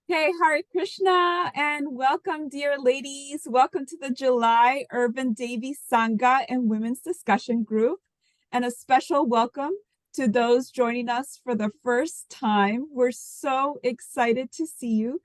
Okay, Hare Krishna, and welcome, dear ladies. Welcome to the July Urban Devi Sangha and Women's Discussion Group, and a special welcome to those joining us for the first time. We're so excited to see you.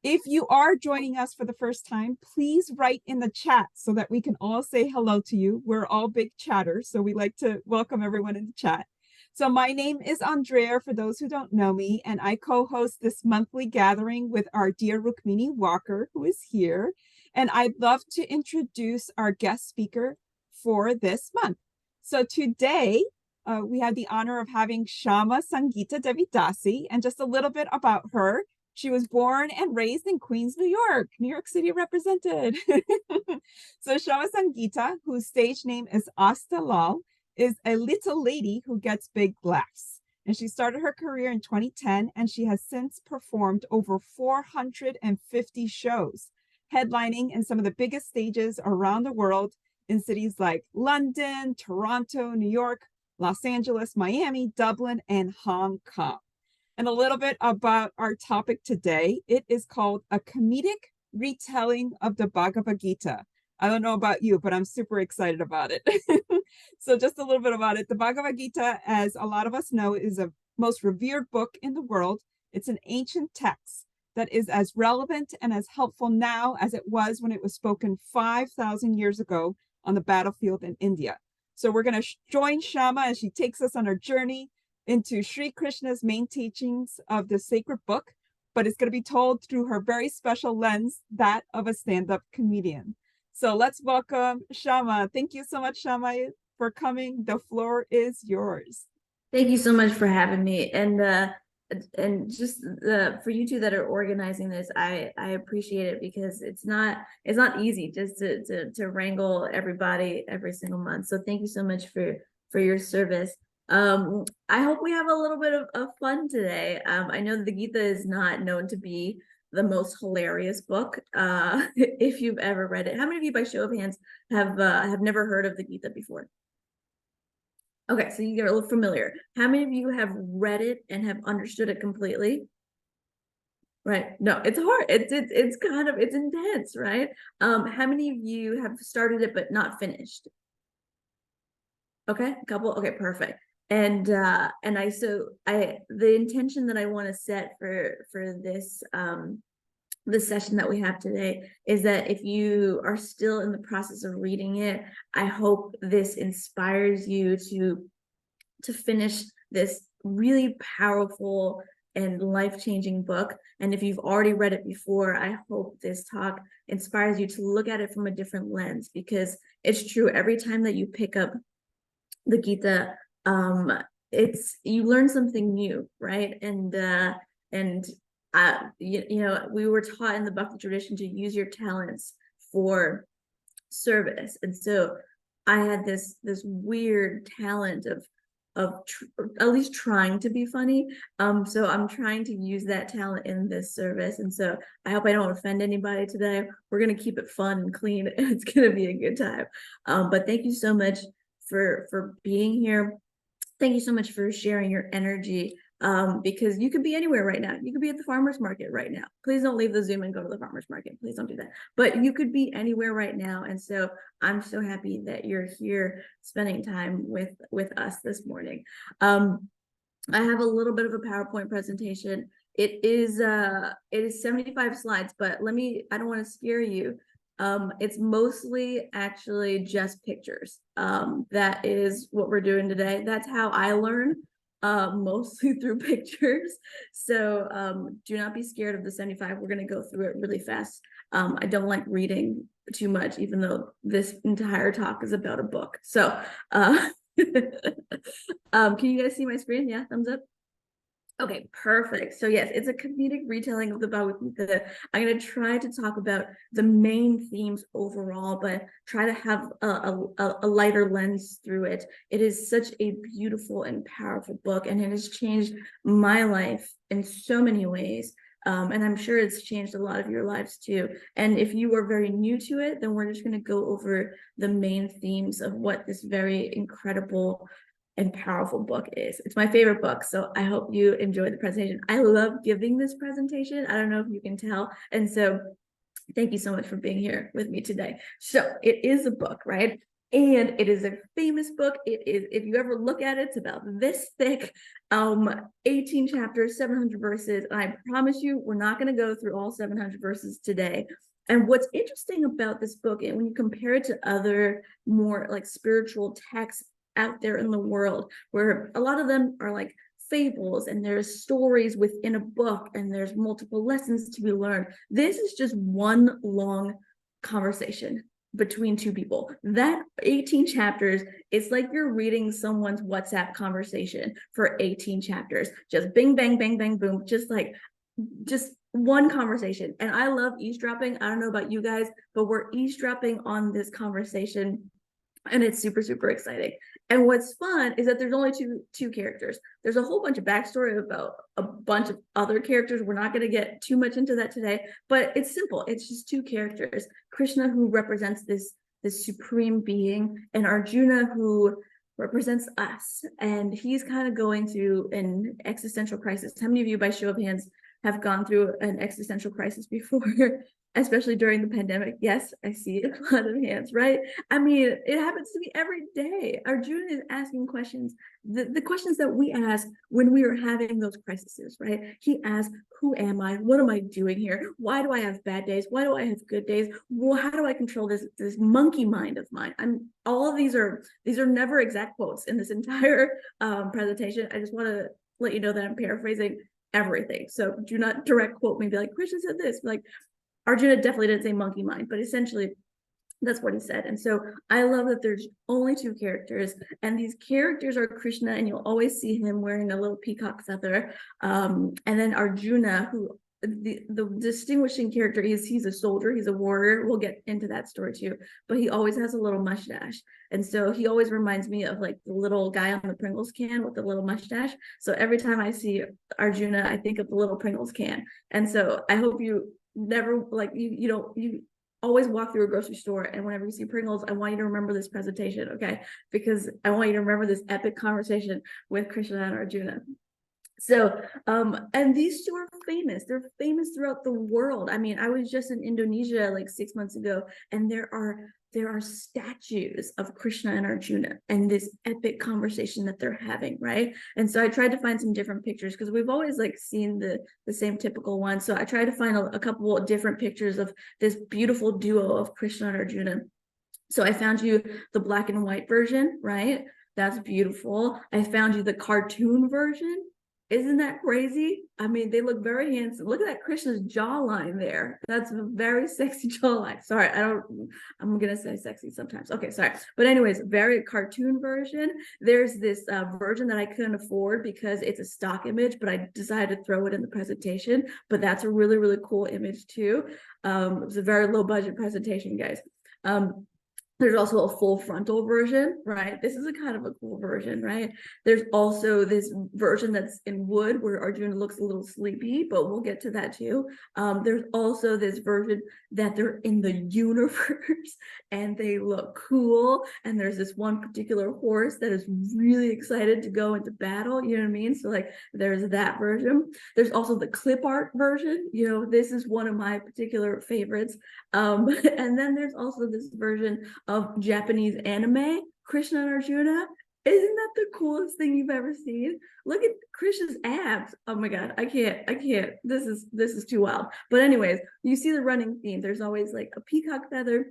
If you are joining us for the first time, please write in the chat so that we can all say hello to you. We're all big chatters, so we like to welcome everyone in the chat. So my name is Andrea, for those who don't know me, and I co-host this monthly gathering with our dear Rukmini Walker, who is here. And I'd love to introduce our guest speaker for this month. So today, we have the honor of having Syama Sangita Devi Dasi, and just a little bit about her. She was born and raised in Queens, New York City represented. So Syama Sangita, whose stage name is Aastha Lal, is a little lady who gets big laughs. And she started her career in 2010, and she has since performed over 450 shows, headlining in some of the biggest stages around the world in cities like London, Toronto, New York, Los Angeles, Miami, Dublin, and Hong Kong. And a little bit about our topic today. It is called A Comedic Retelling of the Bhagavad Gita. I don't know about you, but I'm super excited about it. So just a little bit about it. The Bhagavad Gita, as a lot of us know, is the most revered book in the world. It's an ancient text that is as relevant and as helpful now as it was when it was spoken 5,000 years ago on the battlefield in India. So we're going to join Syama as she takes us on her journey into Sri Krishna's main teachings of the sacred book, but it's going to be told through her very special lens, that of a stand-up comedian. So let's welcome Syama. Thank you so much, Syama, for coming. The floor is yours. Thank you so much for having me, and just for you two that are organizing this, I appreciate it, because it's not easy just to wrangle everybody every single month. So thank you so much for your service. I hope we have a little bit of fun today. I know the Gita is not known to be the most hilarious book. If you've ever read it, how many of you, by show of hands, have never heard of the Gita before? Okay, so you get a little familiar. How many of you have read it and have understood it completely? Right. No, it's hard. It's kind of, it's intense, right? How many of you have started it but not finished? Okay, a couple. Okay, perfect. And the intention that I want to set for this the session that we have today is that if you are still in the process of reading it, I hope this inspires you to finish this really powerful and life-changing book. And if you've already read it before, I hope this talk inspires you to look at it from a different lens, because it's true, every time that you pick up the Gita, you learn something new, right? And we were taught in the Bhakti tradition to use your talents for service, and so I had this weird talent of at least trying to be funny. So I'm trying to use that talent in this service, and so I hope I don't offend anybody today. We're gonna keep it fun and clean, and it's gonna be a good time. But thank you so much for being here. Thank you so much for sharing your energy, because you could be anywhere right now. You could be at the farmer's market right now. Please don't leave the Zoom and go to the farmer's market. Please don't do that. But you could be anywhere right now. And so I'm so happy that you're here spending time with us this morning. I have a little bit of a PowerPoint presentation. It is 75 slides, but I don't want to scare you. It's mostly actually just pictures. That is what we're doing today. That's how I learn, mostly through pictures. So do not be scared of the 75. We're going to go through it really fast. I don't like reading too much, even though this entire talk is about a book. So can you guys see my screen? Yeah, thumbs up. Okay, perfect. So yes, it's a comedic retelling of the Bhagavad Gita. I'm going to try to talk about the main themes overall, but try to have a lighter lens through it. It is such a beautiful and powerful book, and it has changed my life in so many ways. And I'm sure it's changed a lot of your lives too. And if you are very new to it, then we're just going to go over the main themes of what this very incredible and powerful book is. It's my favorite book, so I hope you enjoy the presentation. I love giving this presentation. I don't know if you can tell. And so thank you so much for being here with me today. So it is a book, right? And it is a famous book. It is, if you ever look at it, it's about this thick, 18 chapters, 700 verses. And I promise you, we're not going to go through all 700 verses today. And what's interesting about this book, and when you compare it to other more like spiritual texts out there in the world, where a lot of them are like fables and there's stories within a book and there's multiple lessons to be learned. This is just one long conversation between two people. That 18 chapters, it's like you're reading someone's WhatsApp conversation for 18 chapters. Just bing, bang, bang, bang, boom. Just one conversation. And I love eavesdropping. I don't know about you guys, but we're eavesdropping on this conversation. And it's super, super exciting. And what's fun is that there's only two characters. There's a whole bunch of backstory about a bunch of other characters. We're not going to get too much into that today, but it's simple. It's just two characters. Krishna, who represents this supreme being, and Arjuna, who represents us. And he's kind of going through an existential crisis. How many of you, by show of hands, have gone through an existential crisis before? Especially during the pandemic? Yes, I see a lot of hands, right? I mean, it happens to me every day. Arjuna is asking questions, the questions that we ask when we are having those crises, right? He asks, who am I? What am I doing here? Why do I have bad days? Why do I have good days? Well, how do I control this monkey mind of mine? All of these are never exact quotes in this entire presentation. I just want to let you know that I'm paraphrasing everything. So do not direct quote me, be like, Krishna said this. Like, Arjuna definitely didn't say monkey mind, but essentially that's what he said. And so I love that there's only two characters, and these characters are Krishna, and you'll always see him wearing a little peacock feather. And then Arjuna, who the distinguishing character is, he's a soldier, he's a warrior. We'll get into that story too, but he always has a little mustache. And so he always reminds me of like the little guy on the Pringles can with the little mustache. So every time I see Arjuna, I think of the little Pringles can. And so I hope you never, like, you always walk through a grocery store, and whenever you see Pringles, I want you to remember this presentation, okay? Because I want you to remember this epic conversation with Krishna and Arjuna. So, and these two are famous. They're famous throughout the world. I mean, I was just in Indonesia like 6 months ago, and there are statues of Krishna and Arjuna and this epic conversation that they're having, right? And so I tried to find some different pictures, because we've always like seen the same typical one. So I tried to find a couple of different pictures of this beautiful duo of Krishna and Arjuna. So I found you the black and white version, right? That's beautiful. I found you the cartoon version. Isn't that crazy? I mean, they look very handsome. Look at that Krishna's jawline there. That's a very sexy jawline. Sorry, I'm gonna say sexy sometimes. Okay, sorry. But anyways, very cartoon version. There's this version that I couldn't afford because it's a stock image, but I decided to throw it in the presentation. But that's a really, really cool image too. It was a very low budget presentation, guys. There's also a full frontal version, right? This is a kind of a cool version, right? There's also this version that's in wood where Arjuna looks a little sleepy, but we'll get to that too. There's also this version that they're in the universe and they look cool. And there's this one particular horse that is really excited to go into battle, you know what I mean? So like there's that version. There's also the clip art version. You know, this is one of my particular favorites. And then there's also this version of Japanese anime, Krishna and Arjuna. Isn't that the coolest thing you've ever seen? Look at Krishna's abs. Oh my God, I can't. This is too wild. But anyways, you see the running theme. There's always like a peacock feather,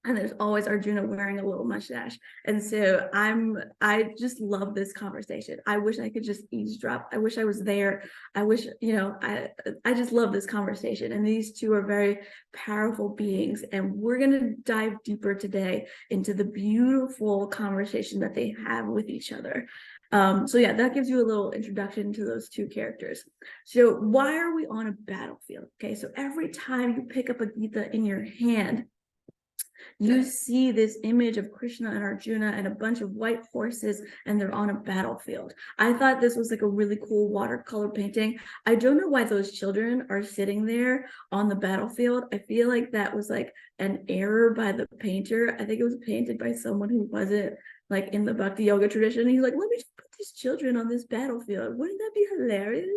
and there's always Arjuna wearing a little mustache. And so I just love this conversation. I wish I could just eavesdrop. I wish I was there. I wish, I just love this conversation. And these two are very powerful beings. And we're going to dive deeper today into the beautiful conversation that they have with each other. So yeah, that gives you a little introduction to those two characters. So why are we on a battlefield? Okay, so every time you pick up a Gita in your hand, you see this image of Krishna and Arjuna and a bunch of white horses, and they're on a battlefield. I thought this was like a really cool watercolor painting. I don't know why those children are sitting there on the battlefield. I feel like that was like an error by the painter. I think it was painted by someone who wasn't like in the Bhakti yoga tradition. He's like, let me just put these children on this battlefield. Wouldn't that be hilarious?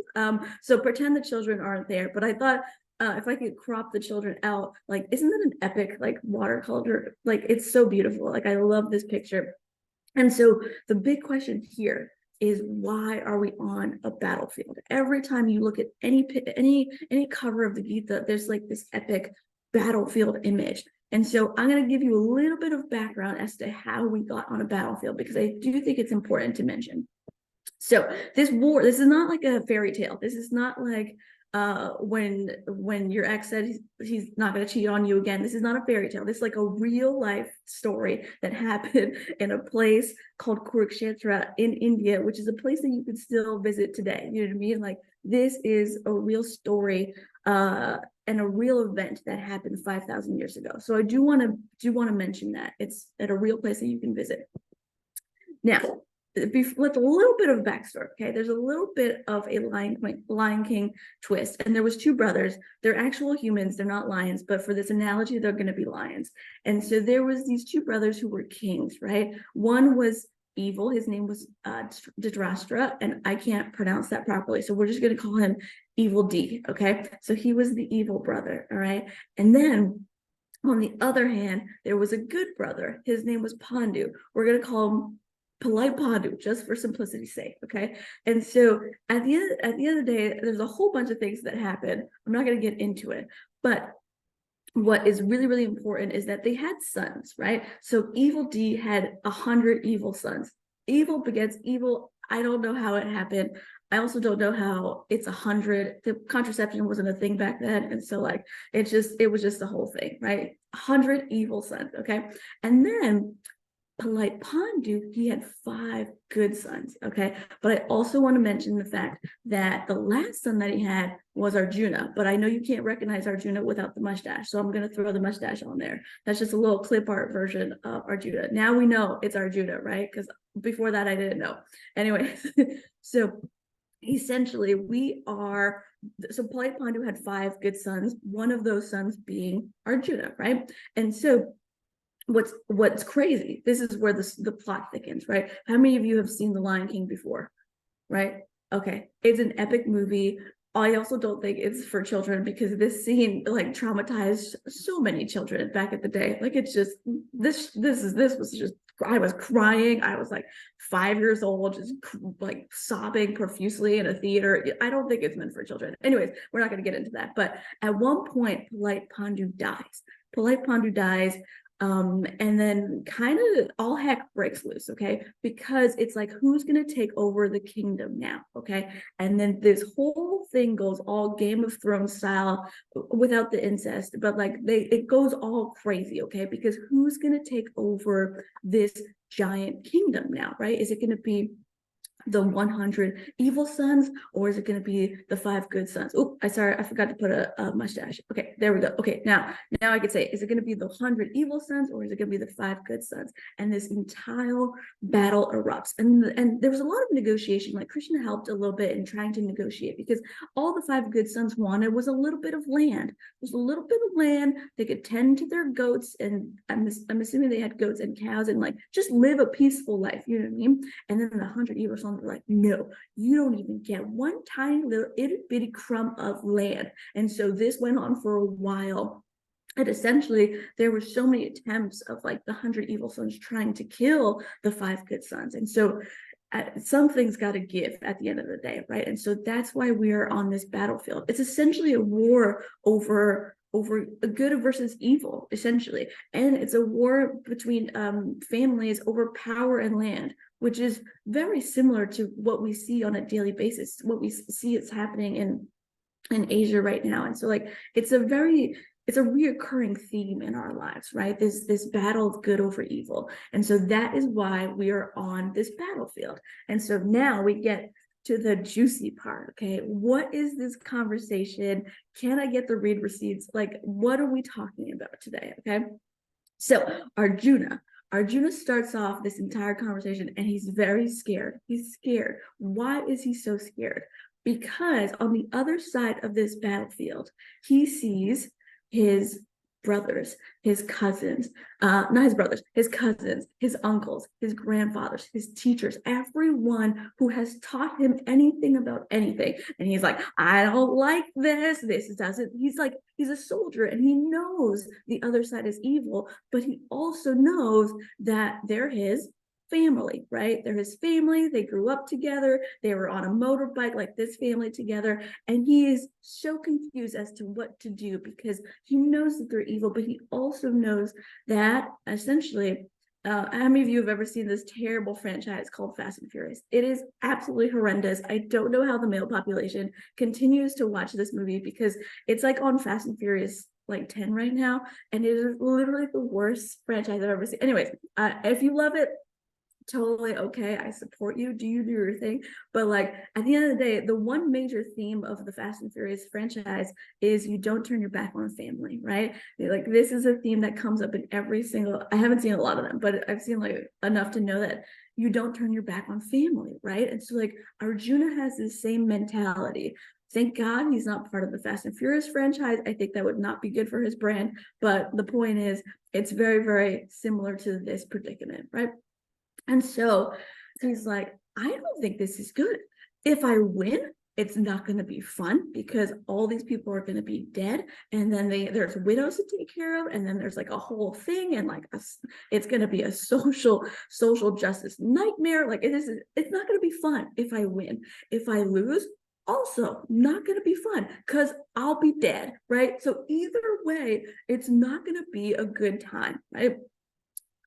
So pretend the children aren't there. But I thought, if I could crop the children out, like, isn't that an epic, like, watercolor? Like, it's so beautiful. Like, I love this picture. And so the big question here is, why are we on a battlefield? Every time you look at any cover of the Gita, there's like this epic battlefield image. And so I'm going to give you a little bit of background as to how we got on a battlefield, because I do think it's important to mention. So this is not like a fairy tale. This is not like when your ex said he's not going to cheat on you again. This is not a fairy tale. This is like a real life story that happened in a place called Kurukshetra in India, which is a place that you can still visit today. You know what I mean? Like, this is a real story and a real event that happened 5,000 years ago. So I do want to mention that it's at a real place that you can visit. Now, with a little bit of backstory, okay, there's a little bit of a Lion King twist, and there was two brothers. They're actual humans, they're not lions, but for this analogy, they're going to be lions. And so there was these two brothers who were kings, right? One was evil. His name was Dhritarashtra, and I can't pronounce that properly, so we're just going to call him Evil D. Okay, so he was the evil brother. All right, and then on the other hand, there was a good brother. His name was Pandu. We're going to call him Polite Pandu, just for simplicity's sake. Okay, and so at the end of the day, there's a whole bunch of things that happen. I'm not going to get into it, but what is really, really important is that they had sons, right? So Evil D had 100 evil sons. Evil begets evil. I don't know how it happened. I also don't know how it's 100. The contraception wasn't a thing back then, and so like it was just the whole thing, right? 100 evil sons, okay? And then Polite Pandu, he had 5 good sons, okay? But I also want to mention the fact that the last son that he had was Arjuna, but I know you can't recognize Arjuna without the mustache, so I'm going to throw the mustache on there. That's just a little clip art version of Arjuna. Now we know it's Arjuna, right? Because before that, I didn't know. Anyway, so essentially so Polite Pandu had 5 good sons, one of those sons being Arjuna, right? And so what's crazy, this is where the plot thickens, right? How many of you have seen The Lion King before, right? Okay, it's an epic movie. I also don't think it's for children, because this scene like traumatized so many children back in the day. Like, it's just this was just, I was crying. I was like 5 years old, just like sobbing profusely in a theater. I don't think it's meant for children. Anyways, we're not going to get into that. But at one point, Polite Pandu dies. And then kind of all heck breaks loose, okay? Because it's like, who's going to take over the kingdom now, okay? And then this whole thing goes all Game of Thrones style, without the incest, but like it goes all crazy, okay? Because who's going to take over this giant kingdom now, right? Is it going to be the 100 evil sons, or is it going to be the 5 good sons? Oh, I forgot to put a mustache. Okay, there we go. Okay, now I could say, is it going to be the 100 evil sons, or is it going to be the 5 good sons? And this entire battle erupts, and there was a lot of negotiation. Like, Krishna helped a little bit in trying to negotiate, because all the 5 good sons wanted was a little bit of land. There's a little bit of land. They could tend to their goats, and I'm assuming they had goats and cows, and like just live a peaceful life. You know what I mean? And then the 100 evil sons were like, no, you don't even get one tiny little itty bitty crumb of land. And so this went on for a while. And essentially, there were so many attempts of like the 100 evil sons trying to kill the 5 good sons. And so something's got to give at the end of the day, right? And so that's why we are on this battlefield. It's essentially a war over good versus evil, essentially. And it's a war between families over power and land, which is very similar to what we see on a daily basis, what we see is happening in Asia right now. And so like it's a reoccurring theme in our lives, right? This battle of good over evil. And so that is why we are on this battlefield. And so now we get to the juicy part. Okay, what is this conversation? Can I get the read receipts? Like, what are we talking about today? Okay, so Arjuna starts off this entire conversation and he's very scared. He's scared. Why is he so scared? Because on the other side of this battlefield, he sees his brothers, his cousins, not his brothers, his cousins, his uncles, his grandfathers, his teachers, everyone who has taught him anything about anything. And he's like, I don't like this. This doesn't, he's like, he's a soldier and he knows the other side is evil, but he also knows that they're his family, right? They're his family. They grew up together. They were on a motorbike like this family together. And he is so confused as to what to do because he knows that they're evil, but he also knows that essentially, how many of you have ever seen this terrible franchise called Fast and Furious? It is absolutely horrendous. I don't know how the male population continues to watch this movie because it's like on Fast and Furious like 10 right now, and it is literally the worst franchise I've ever seen. Anyways, if you love it, totally okay. I support you. Do you do your thing? But like at the end of the day, the one major theme of the Fast and Furious franchise is you don't turn your back on family, right? Like this is a theme that comes up in every single, I haven't seen a lot of them, but I've seen like enough to know that you don't turn your back on family, right? And so like Arjuna has the same mentality. Thank God he's not part of the Fast and Furious franchise. I think that would not be good for his brand. But the point is, it's very, very similar to this predicament, right? And so he's like, I don't think this is good. If I win, it's not going to be fun because all these people are going to be dead. And then there's widows to take care of. And then there's like a whole thing. And like, it's going to be a social justice nightmare. Like it's not going to be fun if I win. If I lose, also not going to be fun because I'll be dead, right? So either way, it's not going to be a good time, right?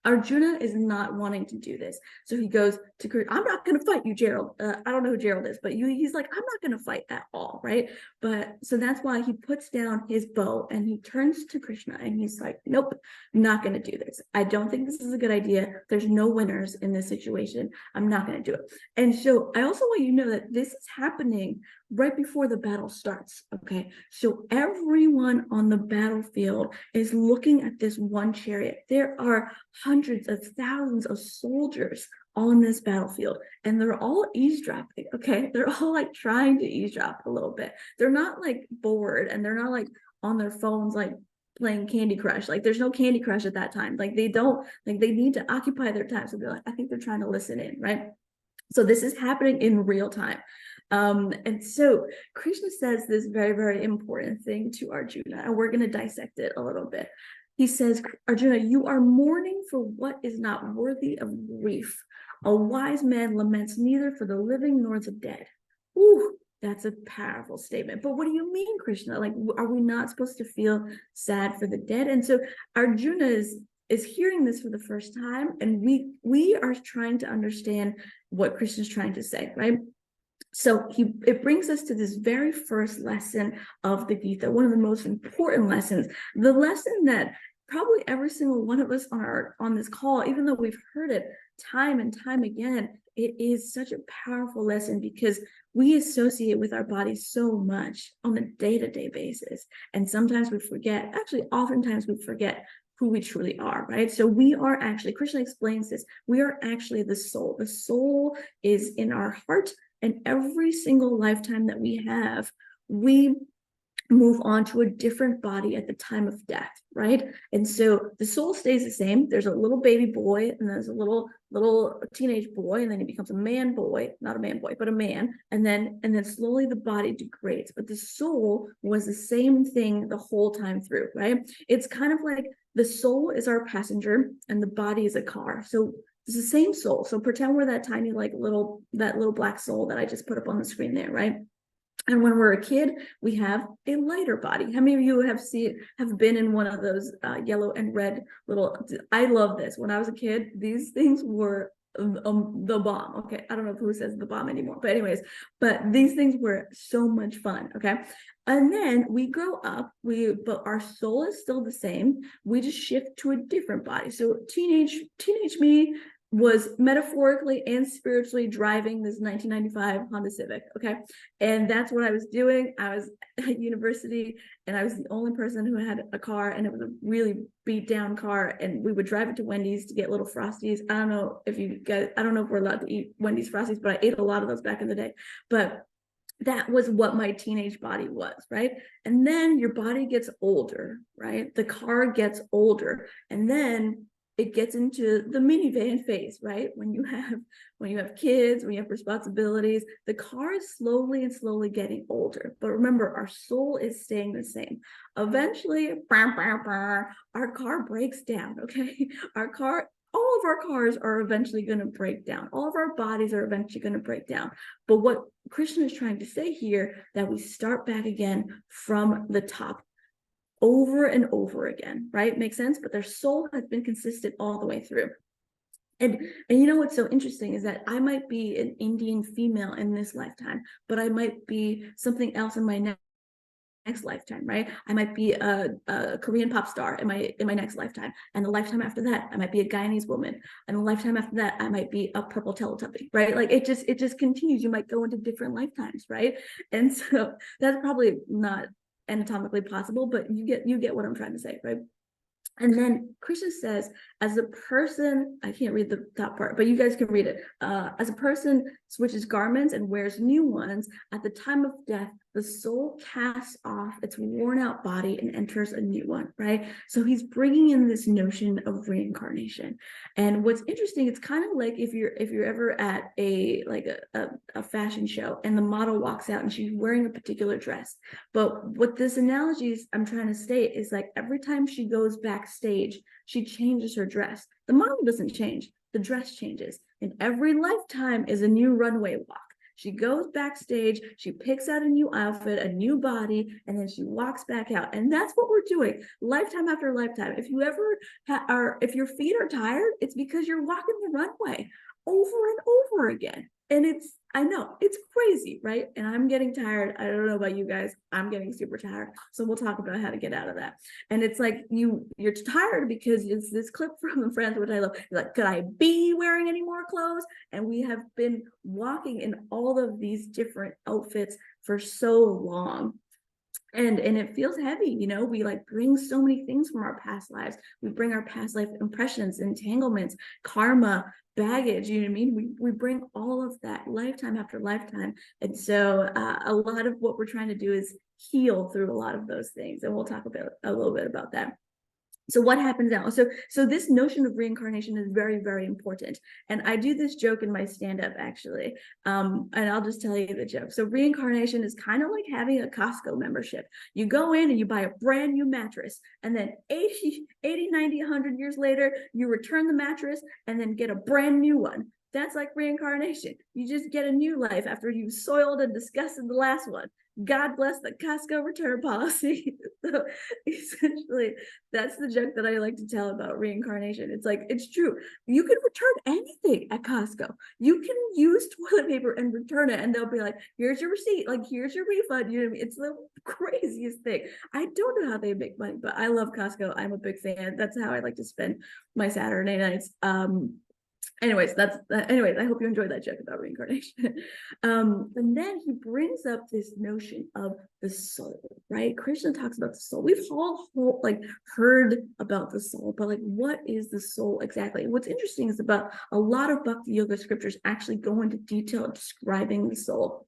Arjuna is not wanting to do this. So he goes to Krishna, I'm not going to fight you, Gerald. I don't know who Gerald is, but he's like, I'm not going to fight at all, right? But so that's why he puts down his bow and he turns to Krishna and he's like, nope, not going to do this. I don't think this is a good idea. There's no winners in this situation. I'm not going to do it. And so I also want you to know that this is happening right before the battle starts, okay? So everyone on the battlefield is looking at this one chariot. There are hundreds of thousands of soldiers on this battlefield, and they're all eavesdropping, okay? They're all like trying to eavesdrop a little bit. They're not like bored, and they're not like on their phones like playing Candy Crush. Like there's no Candy Crush at that time. Like they don't, like they need to occupy their time. So they're like, I think they're trying to listen in, right? So this is happening in real time. And so Krishna says this very, very important thing to Arjuna, and we're going to dissect it a little bit. He says, Arjuna, you are mourning for what is not worthy of grief. A wise man laments neither for the living nor the dead. Ooh, that's a powerful statement. But what do you mean, Krishna? Like, are we not supposed to feel sad for the dead? And so Arjuna is hearing this for the first time, and we are trying to understand what Krishna's trying to say, right? So it brings us to this very first lesson of the Gita, one of the most important lessons, the lesson that probably every single one of us on this call, even though we've heard it time and time again, it is such a powerful lesson because we associate with our bodies so much on a day-to-day basis. And sometimes we forget, actually, oftentimes we forget who we truly are, right? So we are actually, Krishna explains this, we are actually the soul. The soul is in our heart, and every single lifetime that we have, we move on to a different body at the time of death, right? And so the soul stays the same. There's a little baby boy, and there's a little teenage boy, and then he becomes a man boy, not a man boy, but a man, and then slowly the body degrades. But the soul was the same thing the whole time through, right? It's kind of like the soul is our passenger and the body is a car. So it's the same soul. So pretend we're that tiny, like that little black soul that I just put up on the screen there, right? And when we're a kid, we have a lighter body. How many of you have been in one of those yellow and red little? I love this. When I was a kid, these things were the bomb. Okay, I don't know who says the bomb anymore, but anyways, but these things were so much fun. Okay, and then we grow up. But our soul is still the same. We just shift to a different body. So teenage me was metaphorically and spiritually driving this 1995 Honda Civic, okay? And that's what I was doing. I was at university, and I was the only person who had a car, and it was a really beat down car, and we would drive it to Wendy's to get little Frosties. I don't know if you guys, I don't know if we're allowed to eat Wendy's Frosties, but I ate a lot of those back in the day. But that was what my teenage body was, right? And then your body gets older, right? The car gets older, and then it gets into the minivan phase, right? When you have kids, when you have responsibilities, the car is slowly and slowly getting older. But remember, our soul is staying the same. Eventually, our car breaks down, okay? All of our cars are eventually going to break down. All of our bodies are eventually going to break down. But what Krishna is trying to say here, that we start back again from the top over and over again, right? Makes sense? But their soul has been consistent all the way through. And you know what's so interesting is that I might be an Indian female in this lifetime, but I might be something else in my next lifetime, right? I might be a Korean pop star in my next lifetime, and the lifetime after that, I might be a Guyanese woman, and the lifetime after that, I might be a purple Teletubby, right? Like it just continues. You might go into different lifetimes, right? And so that's probably not anatomically possible, but you get what I'm trying to say, right? And then Krishna says, as a person, I can't read the top part, but you guys can read it. As a person switches garments and wears new ones, at the time of death, the soul casts off its worn out body and enters a new one, right? So he's bringing in this notion of reincarnation. And what's interesting, it's kind of like if you're ever at a fashion show and the model walks out and she's wearing a particular dress. But what this analogy is I'm trying to state is like every time she goes backstage, she changes her dress. The model doesn't change, the dress changes. And every lifetime is a new runway walk. She goes backstage, she picks out a new outfit, a new body, and then she walks back out. And that's what we're doing lifetime after lifetime. If you ever if your feet are tired, it's because you're walking the runway over and over again. And I know it's crazy, right? And I'm getting tired. I don't know about you guys. I'm getting super tired. So we'll talk about how to get out of that. And it's like you're tired because it's this clip from Friends, which I love. You're like, could I be wearing any more clothes? And we have been walking in all of these different outfits for so long. And it feels heavy, we like bring so many things from our past lives. We bring our past life impressions, entanglements, karma, baggage, you know what I mean? We bring all of that lifetime after lifetime. And so a lot of what we're trying to do is heal through a lot of those things. And we'll talk about a little bit about that. So what happens now? So this notion of reincarnation is very, very important. And I do this joke in my stand-up, actually. And I'll just tell you the joke. So reincarnation is kind of like having a Costco membership. You go in and you buy a brand new mattress, and then 80, 90, 100 years later, you return the mattress and then get a brand new one. That's like reincarnation. You just get a new life after you've soiled and disgusted the last one. God bless the Costco return policy. So essentially, that's the joke that I like to tell about reincarnation. It's like, it's true. You can return anything at Costco. You can use toilet paper and return it, and they'll be like, here's your receipt, like, here's your refund. You know what I mean? It's the craziest thing. I don't know how they make money, but I love Costco. I'm a big fan. That's how I like to spend my Saturday nights. Anyways, I hope you enjoyed that joke about reincarnation. And then he brings up this notion of the soul, right? Krishna talks about the soul. We've all heard about the soul, but like, what is the soul exactly? What's interesting is about a lot of Bhakti yoga scriptures actually go into detail describing the soul.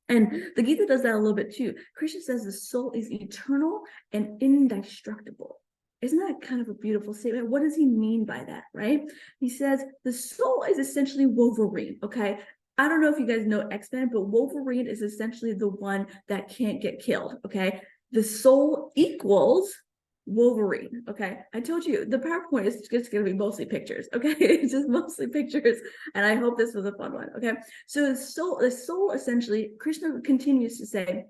And the Gita does that a little bit too. Krishna says the soul is eternal and indestructible. Isn't that kind of a beautiful statement? What does he mean by that, right? He says the soul is essentially Wolverine, okay? I don't know if you guys know X-Men, but Wolverine is essentially the one that can't get killed, okay? The soul equals Wolverine, okay? I told you, the PowerPoint is just going to be mostly pictures, okay? It's just mostly pictures, and I hope this was a fun one, okay? So the soul essentially, Krishna continues to say,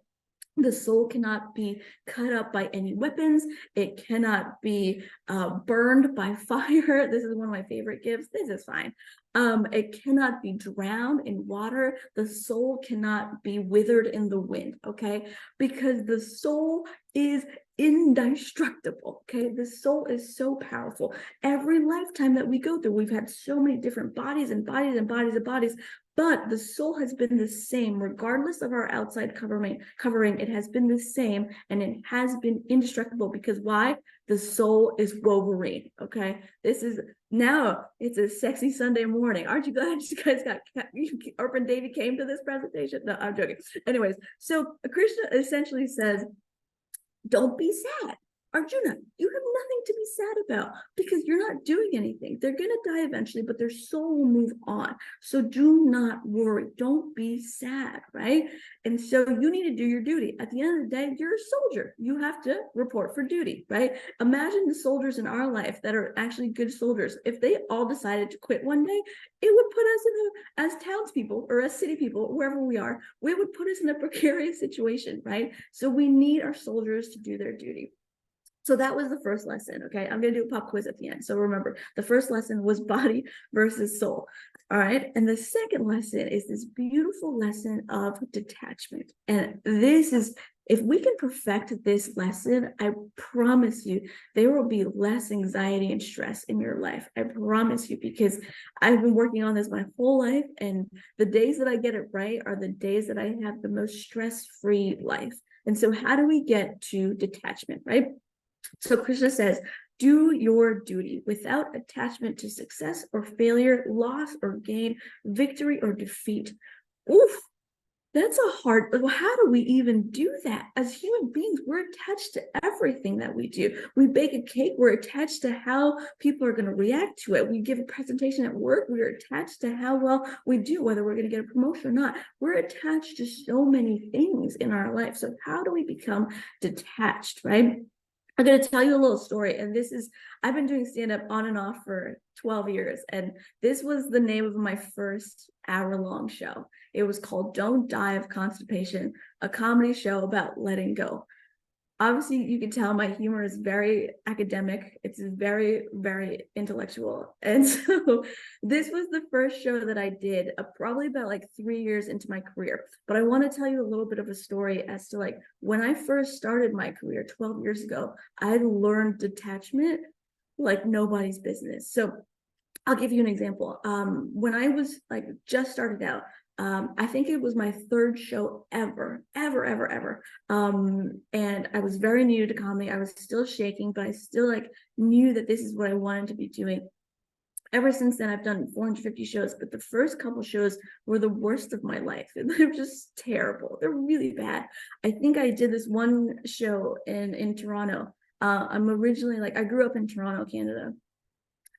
the soul cannot be cut up by any weapons. It cannot be burned by fire. This is one of my favorite gifts. This is fine. It cannot be drowned in water. The soul cannot be withered in the wind, okay? Because the soul is indestructible, okay? The soul is so powerful. Every lifetime that we go through, we've had so many different bodies and bodies and bodies and bodies. but the soul has been the same regardless of our outside covering. It has been the same, and it has been indestructible. Because why? The soul is Wolverine. Okay, this is now, it's a sexy Sunday morning. Aren't you glad you guys got Urban Davy came to this presentation? No, I'm joking. Anyways, so Krishna essentially says, don't be sad. Arjuna, you have nothing to be sad about, because you're not doing anything. They're going to die eventually, but their soul will move on. So do not worry. Don't be sad, right? And so you need to do your duty. At the end of the day, you're a soldier. You have to report for duty, right? Imagine the soldiers in our life that are actually good soldiers. If they all decided to quit one day, it would put us in as townspeople or as city people, wherever we are, it would put us in a precarious situation, right? So we need our soldiers to do their duty. So that was the first lesson. Okay, I'm going to do a pop quiz at the end. So remember, the first lesson was body versus soul. All right. And the second lesson is this beautiful lesson of detachment. And this is, if we can perfect this lesson, I promise you, there will be less anxiety and stress in your life. I promise you, because I've been working on this my whole life. And the days that I get it right are the days that I have the most stress-free life. And so how do we get to detachment, right? So Krishna says, do your duty without attachment to success or failure, loss or gain, victory or defeat. Oof, that's a hard, how do we even do that? As human beings, we're attached to everything that we do. We bake a cake, we're attached to how people are going to react to it. We give a presentation at work, we're attached to how well we do, whether we're going to get a promotion or not. We're attached to so many things in our life. So how do we become detached, right? I'm going to tell you a little story, and this is, I've been doing stand-up on and off for 12 years, and this was the name of my first hour-long show. It was called Don't Die of Constipation, a comedy show about letting go. Obviously, you can tell my humor is very academic. It's very, very intellectual. And so this was the first show that I did probably about like 3 years into my career. But I want to tell you a little bit of a story as to like when I first started my career 12 years ago, I learned detachment like nobody's business. So I'll give you an example. When I was like just started out, I think it was my third show ever. And I was very new to comedy. I was still shaking, but I still like knew that this is what I wanted to be doing. Ever since then, I've done 450 shows, but the first couple shows were the worst of my life. They're just terrible. They're really bad. I think I did this one show in Toronto. I'm originally like, I grew up in Toronto, Canada.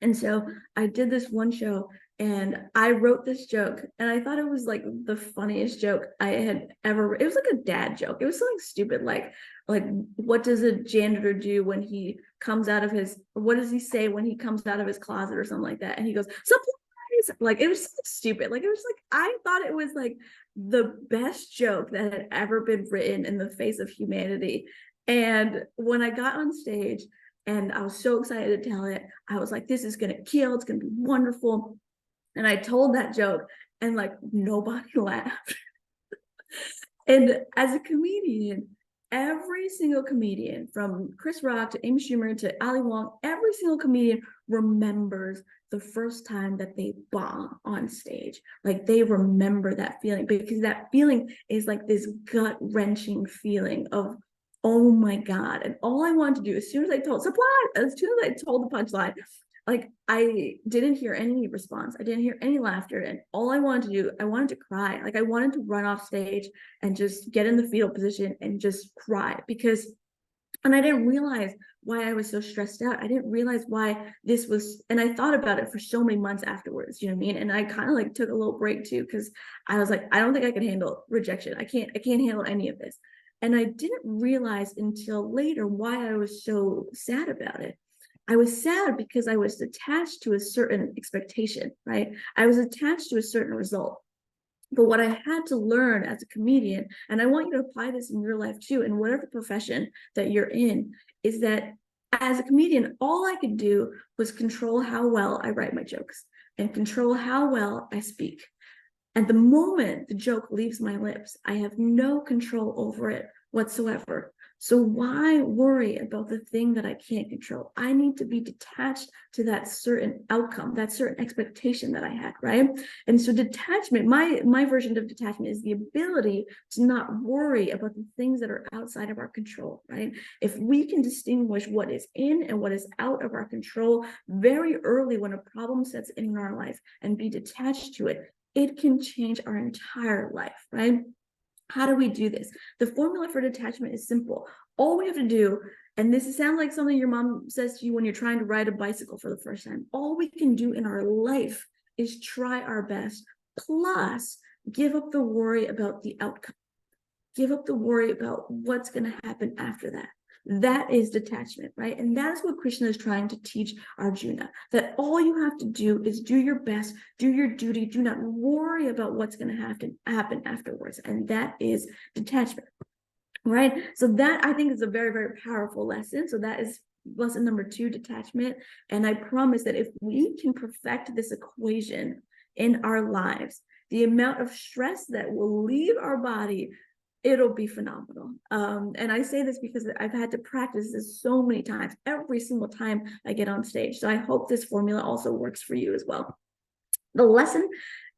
And so I did this one show and I wrote this joke and I thought it was like the funniest joke I had ever, it was like a dad joke. It was something stupid like what does a janitor do when he comes out of his, what does he say when he comes out of his closet or something like that? And he goes, supplies. Like it was so stupid. Like it was like, I thought it was like the best joke that had ever been written in the face of humanity. And when I got on stage, and I was so excited to tell it. I was like, this is going to kill. It's going to be wonderful. And I told that joke and like nobody laughed. And as a comedian, every single comedian from Chris Rock to Amy Schumer to Ali Wong, every single comedian remembers the first time that they bomb on stage. Like they remember that feeling because that feeling is like this gut-wrenching feeling of, oh my God. And all I wanted to do, as soon as I told the punchline, like I didn't hear any response. I didn't hear any laughter. And all I wanted to do, I wanted to cry. Like I wanted to run off stage and just get in the fetal position and just cry because, and I didn't realize why I was so stressed out. I didn't realize why this was, and I thought about it for so many months afterwards, you know what I mean? And I kind of like took a little break too, because I was like, I don't think I can handle rejection. I can't handle any of this. And I didn't realize until later why I was so sad about it. I was sad because I was attached to a certain expectation, right? I was attached to a certain result. But what I had to learn as a comedian, and I want you to apply this in your life too, in whatever profession that you're in, is that as a comedian, all I could do was control how well I write my jokes and control how well I speak. And the moment the joke leaves my lips, I have no control over it whatsoever. So why worry about the thing that I can't control? I need to be detached to that certain outcome, that certain expectation that I had, right? And so detachment, my version of detachment is the ability to not worry about the things that are outside of our control, right? If we can distinguish what is in and what is out of our control very early when a problem sets in our life and be detached to it, it can change our entire life, right? How do we do this? The formula for detachment is simple. All we have to do, and this sounds like something your mom says to you when you're trying to ride a bicycle for the first time, all we can do in our life is try our best, plus give up the worry about the outcome. Give up the worry about what's going to happen after that. That is detachment, right? And that is what Krishna is trying to teach Arjuna, that all you have to do is do your best, do your duty, do not worry about what's going to happen afterwards. And that is detachment, right? So that, I think, is a very, very powerful lesson. So that is lesson number 2, detachment. And I promise that if we can perfect this equation in our lives, the amount of stress that will leave our body, it'll be phenomenal. And I say this because I've had to practice this so many times, every single time I get on stage. So I hope this formula also works for you as well. The lesson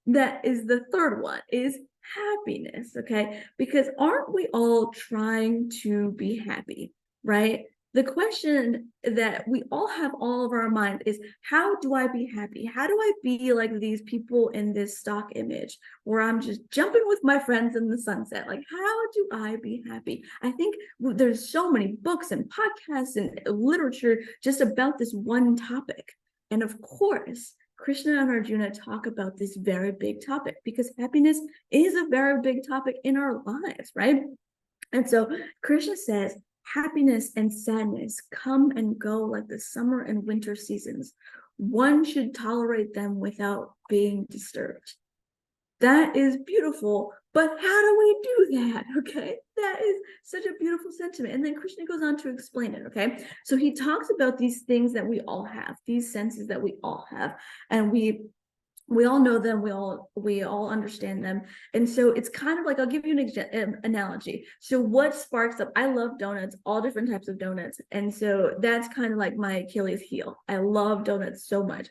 that is the third one is happiness, okay? Because aren't we all trying to be happy, right? The question that we all have all of our mind is, how do I be happy? How do I be like these people in this stock image where I'm just jumping with my friends in the sunset? Like, how do I be happy? I think there's so many books and podcasts and literature just about this one topic. And of course, Krishna and Arjuna talk about this very big topic because happiness is a very big topic in our lives, right? And so Krishna says, happiness and sadness come and go like the summer and winter seasons. One should tolerate them without being disturbed. That is beautiful, but how do we do that? Okay, that is such a beautiful sentiment. And then Krishna goes on to explain it. Okay, so he talks about these things that we all have, these senses that we all have, and we all know them, we all understand them. And so it's kind of like, I'll give you an analogy. So what sparks up, I love donuts, all different types of donuts, and so that's kind of like my Achilles heel. I love donuts so much.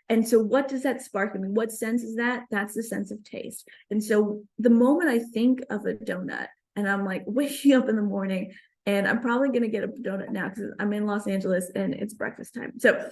And so what does that spark in me? What sense is that? That's the sense of taste. And so the moment I think of a donut and I'm like waking up in the morning, and I'm probably going to get a donut now because I'm in Los Angeles and it's breakfast time. So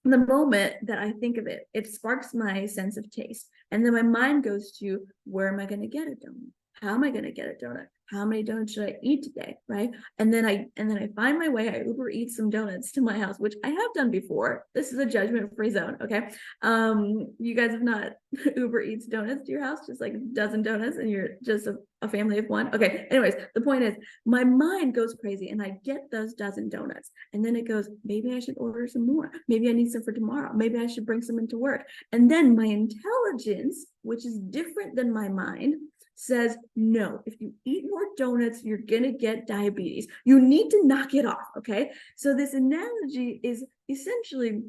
the moment that I think of it, it sparks my sense of taste. And then my mind goes to, where am I going to get a donut? How am I going to get a donut? How many donuts should I eat today? Right. And then I find my way, I Uber eat some donuts to my house, which I have done before. This is a judgment-free zone. Okay. You guys have not Uber Eats donuts to your house, just like a dozen donuts, and you're just a family of one. Okay. Anyways, the point is my mind goes crazy and I get those dozen donuts. And then it goes, maybe I should order some more. Maybe I need some for tomorrow. Maybe I should bring some into work. And then my intelligence, which is different than my mind, says, no, if you eat more donuts, you're going to get diabetes. You need to knock it off. Okay. So this analogy is essentially,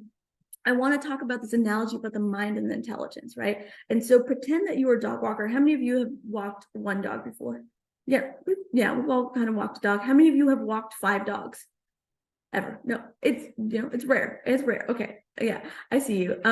I want to talk about this analogy about the mind and the intelligence, right? And so pretend that you are a dog walker. How many of you have walked one dog before? Yeah. We've all kind of walked a dog. How many of you have walked 5 dogs? Ever? No, it's rare. It's rare. Okay. Yeah, I see you.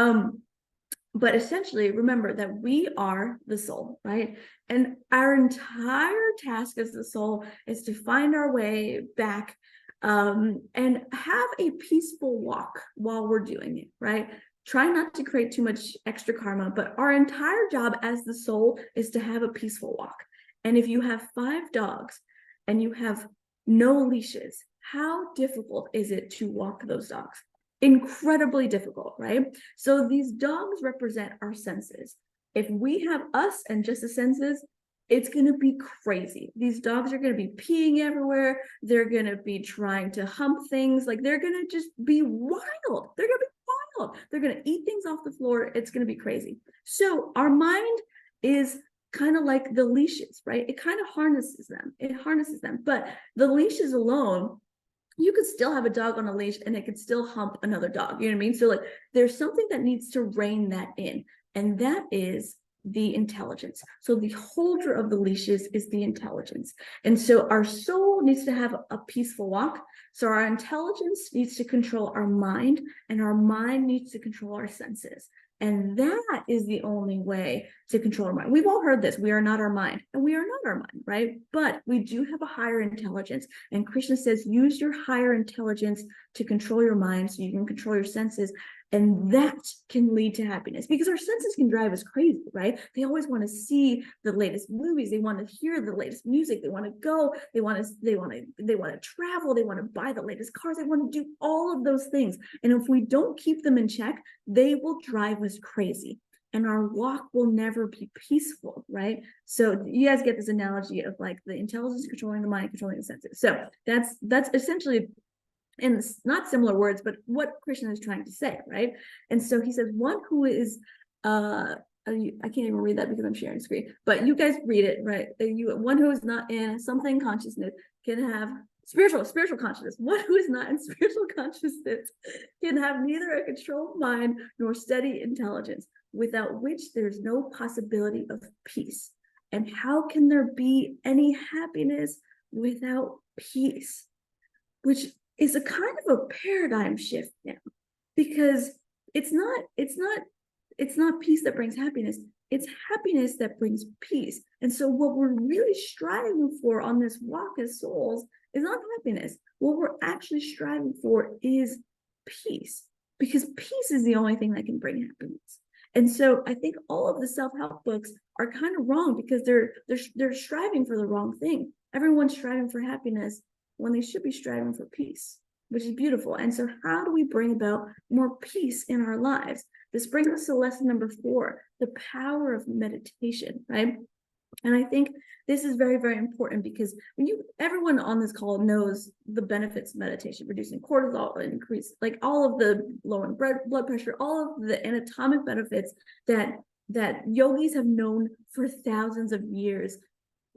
But essentially, remember that we are the soul, right? And our entire task as the soul is to find our way back and have a peaceful walk while we're doing it, right? Try not to create too much extra karma, but our entire job as the soul is to have a peaceful walk. And if you have 5 dogs and you have no leashes, how difficult is it to walk those dogs? Incredibly difficult, right? So these dogs represent our senses. If we have us and just the senses, it's going to be crazy. These dogs are going to be peeing everywhere. They're going to be trying to hump things. Like, they're going to just be wild. They're going to be wild. They're going to eat things off the floor. It's going to be crazy. So our mind is kind of like the leashes, right? It kind of harnesses them. It harnesses them. But the leashes alone, you could still have a dog on a leash and it could still hump another dog. You know what I mean? So like, there's something that needs to rein that in. And that is the intelligence. So the holder of the leashes is the intelligence. And so our soul needs to have a peaceful walk. So our intelligence needs to control our mind, and our mind needs to control our senses. And that is the only way to control our mind. We've all heard this. We are not our mind, and we are not our mind, right? But we do have a higher intelligence. And Krishna says, use your higher intelligence to control your mind so you can control your senses. And that can lead to happiness, because our senses can drive us crazy, right? They always want to see the latest movies. They want to hear the latest music. They want to go. They want to travel. They want to buy the latest cars. They want to do all of those things. And if we don't keep them in check, they will drive us crazy. And our walk will never be peaceful, right? So you guys get this analogy of like the intelligence controlling the mind, controlling the senses. So that's essentially, in not similar words, but what Krishna is trying to say, right? And so he says, one who is, I can't even read that because I'm sharing screen, but you guys read it, right? One who is not in something consciousness can have spiritual consciousness. One who is not in spiritual consciousness can have neither a controlled mind nor steady intelligence, without which there's no possibility of peace. And how can there be any happiness without peace? Which is a kind of a paradigm shift now, because it's not peace that brings happiness, it's happiness that brings peace. And so what we're really striving for on this walk as souls is not happiness. What we're actually striving for is peace, because peace is the only thing that can bring happiness. And so I think all of the self-help books are kind of wrong, because they're striving for the wrong thing. Everyone's striving for happiness when they should be striving for peace, which is beautiful. And so how do we bring about more peace in our lives? This brings us to lesson number 4, the power of meditation, right? And I think this is very, very important, because everyone on this call knows the benefits of meditation, reducing cortisol, increase, like all of the lowering blood pressure, all of the anatomic benefits that yogis have known for thousands of years.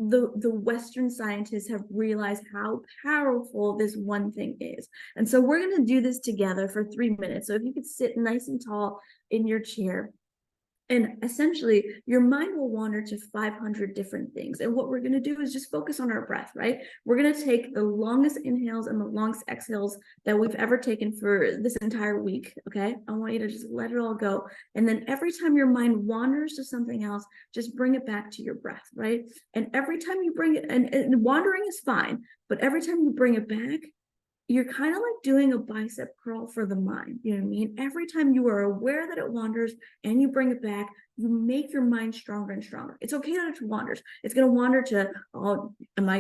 The Western scientists have realized how powerful this one thing is. And so we're going to do this together for 3 minutes. So if you could sit nice and tall in your chair, and essentially your mind will wander to 500 different things. And what we're going to do is just focus on our breath, right? We're going to take the longest inhales and the longest exhales that we've ever taken for this entire week. Okay. I want you to just let it all go. And then every time your mind wanders to something else, just bring it back to your breath, right? And every time you bring it, and wandering is fine, but every time you bring it back, you're kind of like doing a bicep curl for the mind. You know what I mean? Every time you are aware that it wanders and you bring it back, you make your mind stronger and stronger. It's okay that it wanders. It's going to wander to, what am I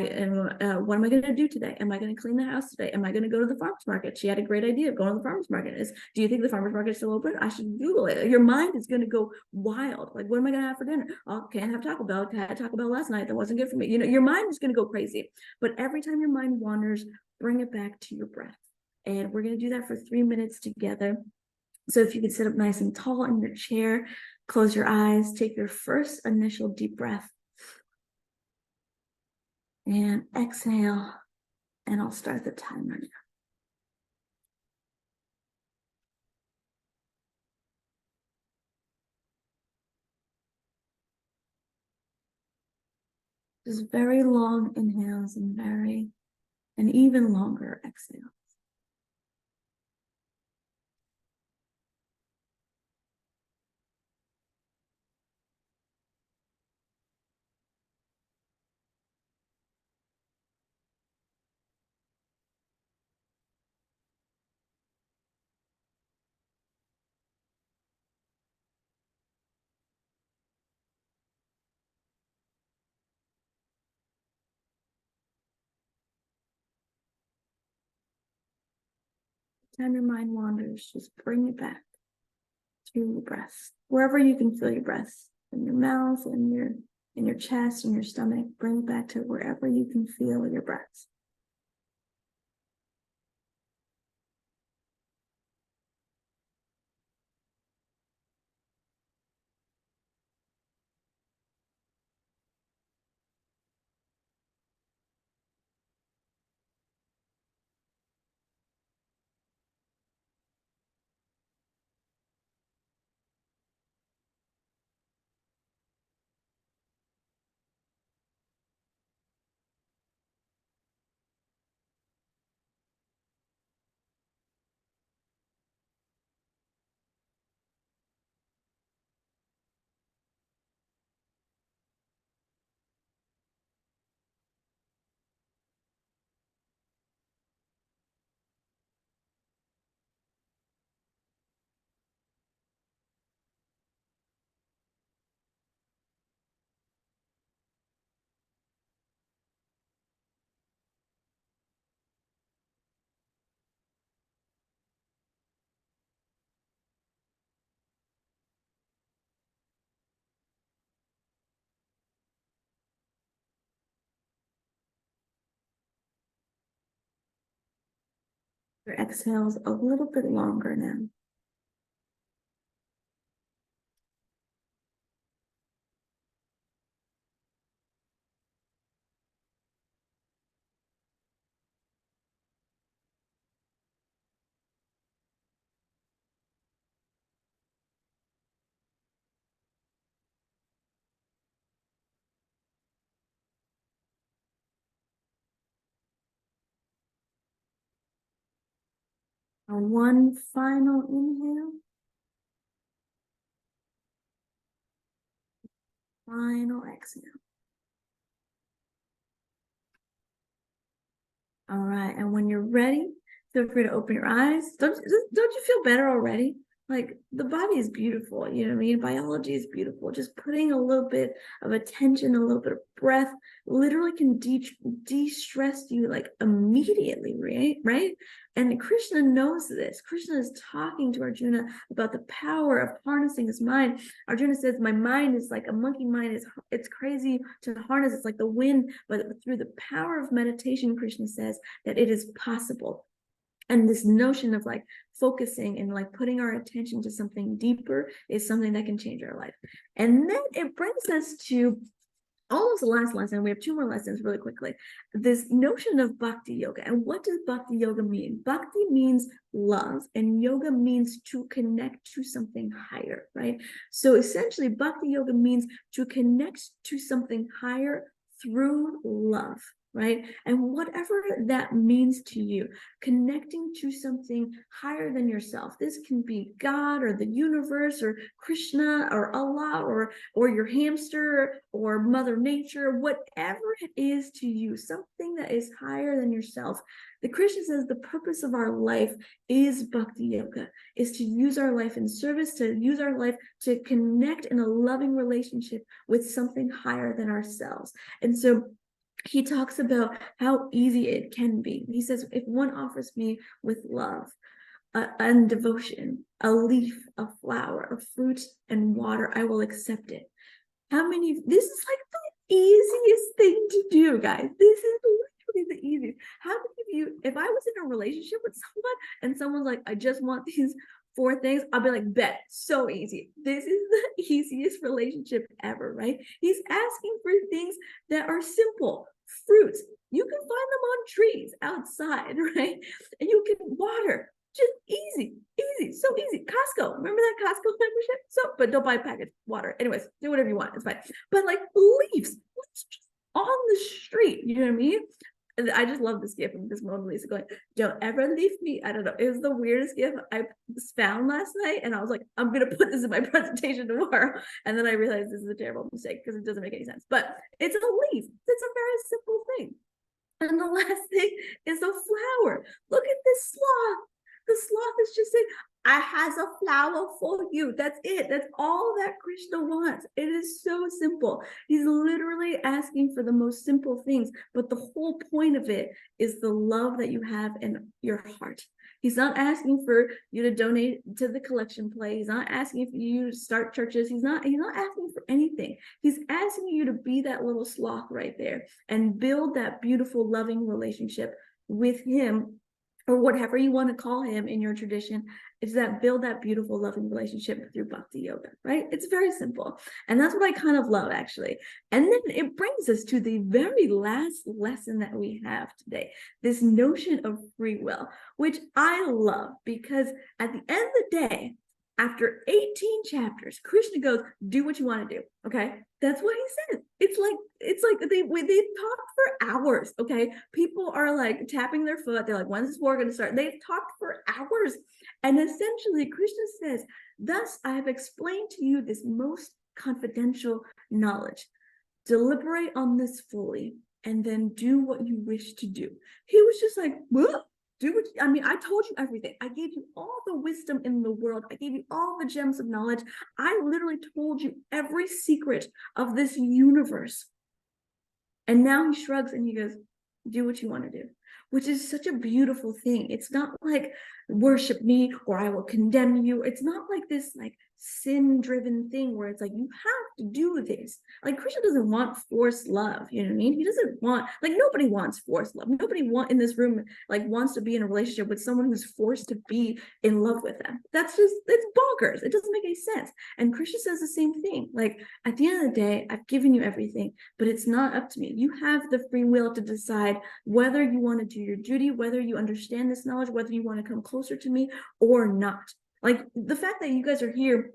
going to do today? Am I going to clean the house today? Am I going to go to the farmer's market? She had a great idea of going to the farmer's market. Do you think the farmer's market is still open? I should Google it. Your mind is going to go wild. Like, what am I going to have for dinner? Oh, can't have Taco Bell. I had Taco Bell last night. That wasn't good for me. Your mind is going to go crazy. But every time your mind wanders, bring it back to your breath. And we're going to do that for 3 minutes together. So if you could sit up nice and tall in your chair, close your eyes, take your first initial deep breath, and exhale. And I'll start the timer now. Just very long inhales and even longer exhales. Time your mind wanders, just bring it back to your breath. Wherever you can feel your breath, in your mouth, in your chest, in your stomach, bring it back to wherever you can feel your breath. your exhales a little bit longer now. And one final inhale. Final exhale. All right, and when you're ready, feel free to open your eyes. Don't you feel better already? Like, the body is beautiful, you know what I mean? Biology is beautiful. Just putting a little bit of attention, a little bit of breath, literally can de-stress you like immediately, right? And Krishna knows this. Krishna is talking to Arjuna about the power of harnessing his mind. Arjuna says, my mind is like a monkey mind. It's crazy to harness. It's like the wind, but through the power of meditation, Krishna says that it is possible. And this notion of like focusing and like putting our attention to something deeper is something that can change our life. And then it brings us to almost the last lesson. We have two more lessons really quickly. This notion of bhakti yoga. And what does bhakti yoga mean? Bhakti means love, and yoga means to connect to something higher, right? So essentially, bhakti yoga means to connect to something higher through love, right? And whatever that means to you, connecting to something higher than yourself. This can be God or the universe or Krishna or Allah or your hamster or Mother Nature, whatever it is to you, something that is higher than yourself. The Krishna says the purpose of our life is bhakti yoga, is to use our life in service, to use our life to connect in a loving relationship with something higher than ourselves. And so he talks about how easy it can be. He says, if one offers me with love and devotion, a leaf, a flower, a fruit, and water, I will accept it. This is like the easiest thing to do, guys. This is literally the easiest. How many of you, if I was in a relationship with someone and someone's like, I just want these 4 things, I'll be like, bet, so easy. This is the easiest relationship ever, right? He's asking for things that are simple. Fruits, you can find them on trees outside, right? And you can water, just easy, so easy. Costco, remember that Costco membership? So, but don't buy packaged water. Anyways, do whatever you want, it's fine. But like leaves just on the street, you know what I mean? I just love this gift of this Mona Lisa going, don't ever leave me. I don't know. It was the weirdest gift I found last night. And I was like, I'm going to put this in my presentation tomorrow. And then I realized this is a terrible mistake because it doesn't make any sense. But it's a leaf. It's a very simple thing. And the last thing is a flower. Look at this sloth. The sloth is just saying, I has a flower for you. That's it. That's all that Krishna wants. It is so simple. He's literally asking for the most simple things, but the whole point of it is the love that you have in your heart. He's not asking for you to donate to the collection plate. He's not asking for you to start churches. He's not asking for anything. He's asking you to be that little sloth right there and build that beautiful, loving relationship with him, or whatever you want to call him in your tradition, is that build that beautiful, loving relationship through bhakti yoga, right? It's very simple. And that's what I kind of love, actually. And then it brings us to the very last lesson that we have today, this notion of free will, which I love because at the end of the day, after 18 chapters, Krishna goes, do what you want to do. Okay. That's what he says. It's like they talked for hours. Okay. People are like tapping their foot. They're like, when's this war going to start? They've talked for hours. And essentially Krishna says, thus I have explained to you this most confidential knowledge. Deliberate on this fully and then do what you wish to do. He was just like, what? I told you everything. I gave you all the wisdom in the world. I gave you all the gems of knowledge. I literally told you every secret of this universe. And now he shrugs and he goes, do what you want to do, which is such a beautiful thing. It's not like worship me or I will condemn you. It's not like this like sin-driven thing where it's like, you have to do this. Like, Krishna doesn't want forced love, you know what I mean? He doesn't want, like, nobody wants forced love. Nobody in this room, like, wants to be in a relationship with someone who's forced to be in love with them. That's just, it's bonkers. It doesn't make any sense. And Krishna says the same thing. Like, at the end of the day, I've given you everything, but it's not up to me. You have the free will to decide whether you want to do your duty, whether you understand this knowledge, whether you want to come closer to me or not. Like, the fact that you guys are here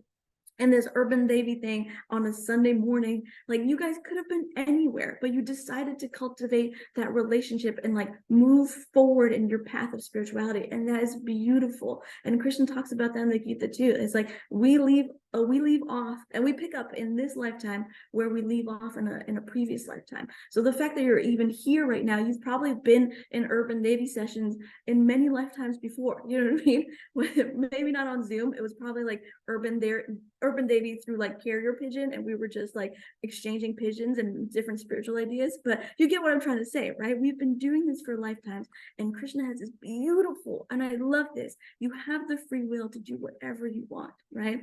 and this urban Devi thing on a Sunday morning, like, you guys could have been anywhere, but you decided to cultivate that relationship and like move forward in your path of spirituality, and that is beautiful. And Krishna talks about that in the Gita too. It's like we leave off and we pick up in this lifetime where we leave off in a previous lifetime. So the fact that you're even here right now, you've probably been in urban Devi sessions in many lifetimes before, you know what I mean? Maybe not on Zoom. It was probably like urban Devi through like carrier pigeon, and we were just like exchanging pigeons and different spiritual ideas. But you get what I'm trying to say, right? We've been doing this for lifetimes, and Krishna has this beautiful, and I love this, you have the free will to do whatever you want, right?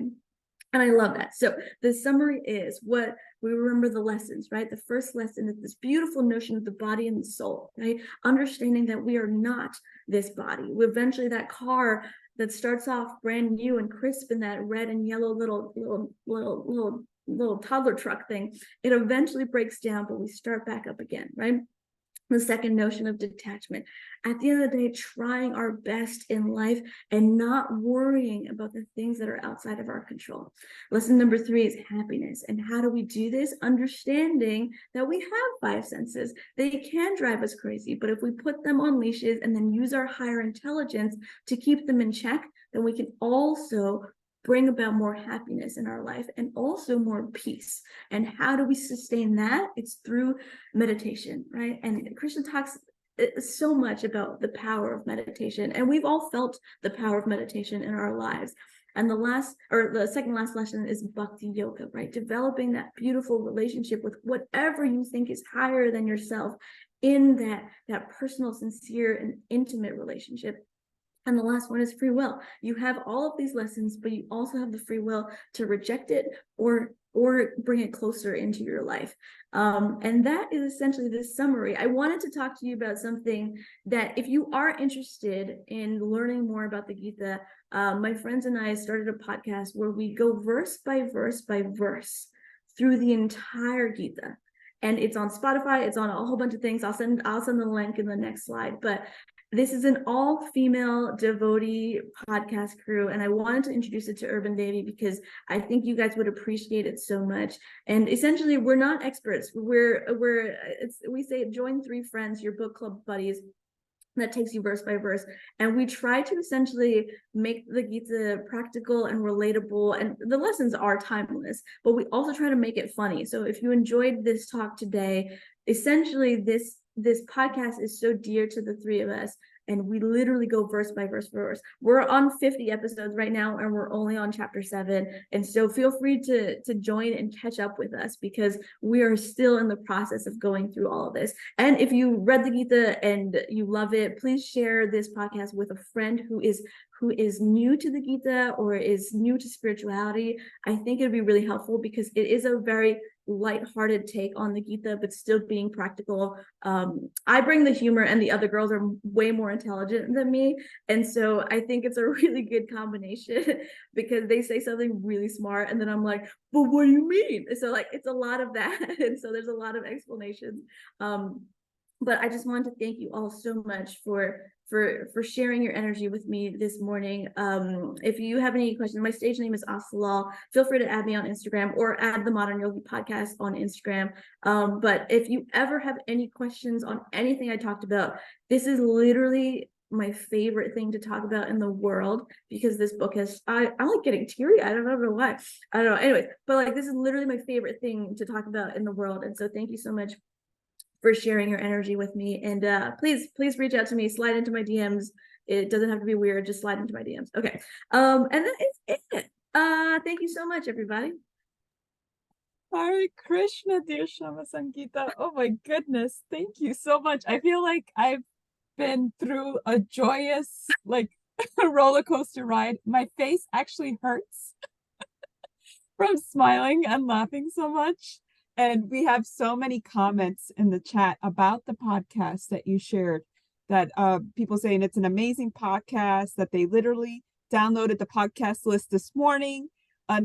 And I love that. So the summary is what we remember, the lessons, right? The first lesson is this beautiful notion of the body and the soul, right? Understanding that we are not this body. Eventually that car that starts off brand new and crisp in that red and yellow little toddler truck thing, it eventually breaks down, but we start back up again, right? The second notion of detachment. At the end of the day, trying our best in life and not worrying about the things that are outside of our control. Lesson number 3 is happiness. And how do we do this? Understanding that we have 5 senses. They can drive us crazy, but if we put them on leashes and then use our higher intelligence to keep them in check, then we can also bring about more happiness in our life and also more peace. And how do we sustain that? It's through meditation, right? And Krishna talks so much about the power of meditation, and we've all felt the power of meditation in our lives. And the second last lesson is Bhakti yoga, right? Developing that beautiful relationship with whatever you think is higher than yourself in that personal, sincere, and intimate relationship. And the last one is free will. You have all of these lessons, but you also have the free will to reject it or bring it closer into your life. And that is essentially the summary. I wanted to talk to you about something that, if you are interested in learning more about the Gita, my friends and I started a podcast where we go verse by verse by verse through the entire Gita. And it's on Spotify, it's on a whole bunch of things. I'll send the link in the next slide. But this is an all-female devotee podcast crew, and I wanted to introduce it to Urban Devi because I think you guys would appreciate it so much. And essentially, we're not experts. We say join 3 friends, your book club buddies, that takes you verse by verse, and we try to essentially make the Gita practical and relatable, and the lessons are timeless, but we also try to make it funny. So if you enjoyed this talk today, essentially this podcast is so dear to the 3 of us, and we literally go verse by verse by verse. We're on 50 episodes right now, and we're only on chapter 7, and so feel free to join and catch up with us, because we are still in the process of going through all of this. And if you read the Gita and you love it, please share this podcast with a friend who is new to the Gita or is new to spirituality. I think it'd be really helpful, because it is a very lighthearted take on the Gita, but still being practical. I bring the humor, and the other girls are way more intelligent than me, and so I think it's a really good combination because they say something really smart, and then I'm like, but what do you mean? So like, it's a lot of that, and so there's a lot of explanations. But I just wanted to thank you all so much for sharing your energy with me this morning. If you have any questions, my stage name is Aastha Lal. Feel free to add me on Instagram or add the Modern Yogi podcast on Instagram. But if you ever have any questions on anything I talked about, this is literally my favorite thing to talk about in the world, because this book has, I like getting teary. I don't know why. I don't know. Anyways, but like, this is literally my favorite thing to talk about in the world. And so thank you so much for sharing your energy with me. And please reach out to me, slide into my DMs. It doesn't have to be weird, just slide into my DMs. Okay. And that is it. Thank you so much, everybody. Hare Krishna, dear Syama Sangita. Oh my goodness. Thank you so much. I feel like I've been through a joyous, like, roller coaster ride. My face actually hurts. from smiling and laughing so much. And we have so many comments in the chat about the podcast that you shared, that people saying it's an amazing podcast, that they literally downloaded the podcast list this morning.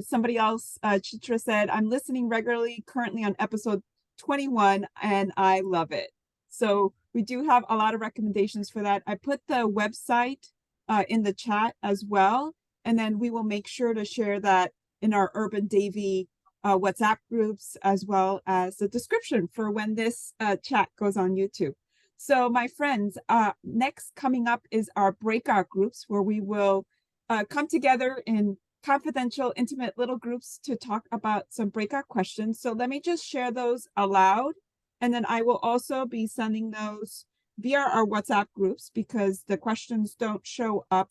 Somebody else, Chitra, said, I'm listening regularly, currently on episode 21, and I love it. So we do have a lot of recommendations for that. I put the website in the chat as well, and then we will make sure to share that in our Urban Devi WhatsApp groups, as well as the description for when this chat goes on YouTube. So my friends, next coming up is our breakout groups, where we will come together in confidential, intimate little groups to talk about some breakout questions. So let me just share those aloud. And then I will also be sending those via our WhatsApp groups, because the questions don't show up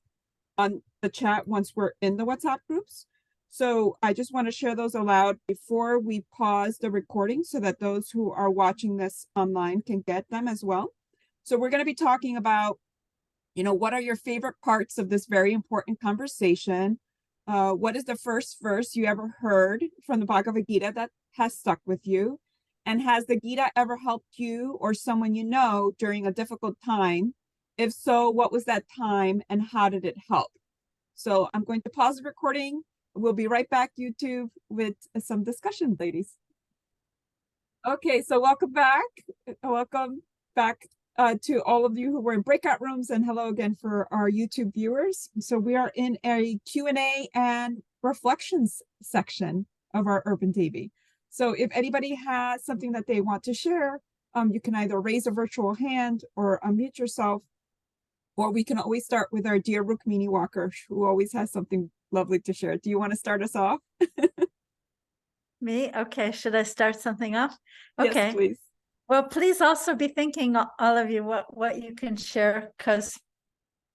on the chat once we're in the WhatsApp groups. So I just want to share those aloud before we pause the recording, so that those who are watching this online can get them as well. So we're going to be talking about, what are your favorite parts of this very important conversation? What is the first verse you ever heard from the Bhagavad Gita that has stuck with you? And has the Gita ever helped you or someone you know during a difficult time? If so, what was that time and how did it help? So I'm going to pause the recording. We'll be right back, YouTube, with some discussion, ladies. Okay, so welcome back. Welcome back to all of you who were in breakout rooms, and hello again for our YouTube viewers. So we are in a Q&A and reflections section of our Urban Devi. So if anybody has something that they want to share, you can either raise a virtual hand or unmute yourself, or we can always start with our dear Rukmini Walker, who always has something lovely to share. Do you want to start us off? Me? Okay. Should I start something off? Okay. Yes, please. Well, please also be thinking, all of you, what you can share, because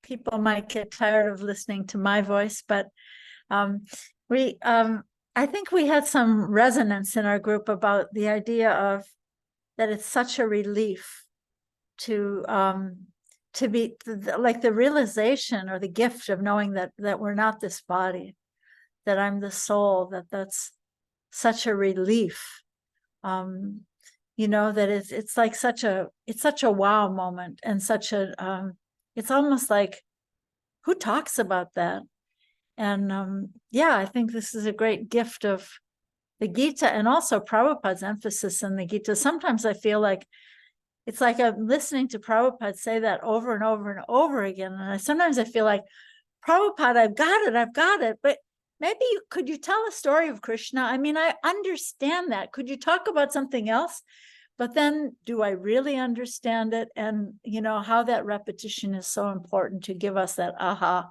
people might get tired of listening to my voice. But I think we had some resonance in our group about the idea of that it's such a relief to be like the realization or the gift of knowing that we're not this body, that I'm the soul, that's such a relief. That it's like such a wow moment, and such a it's almost like, who talks about that? And I think this is a great gift of the Gita, and also Prabhupada's emphasis in the Gita. Sometimes I feel like it's like I'm listening to Prabhupada say that over and over and over again. And sometimes I feel like, Prabhupada, I've got it. But maybe could you tell a story of Krishna? I mean, I understand that. Could you talk about something else? But then, do I really understand it? And, how that repetition is so important to give us that aha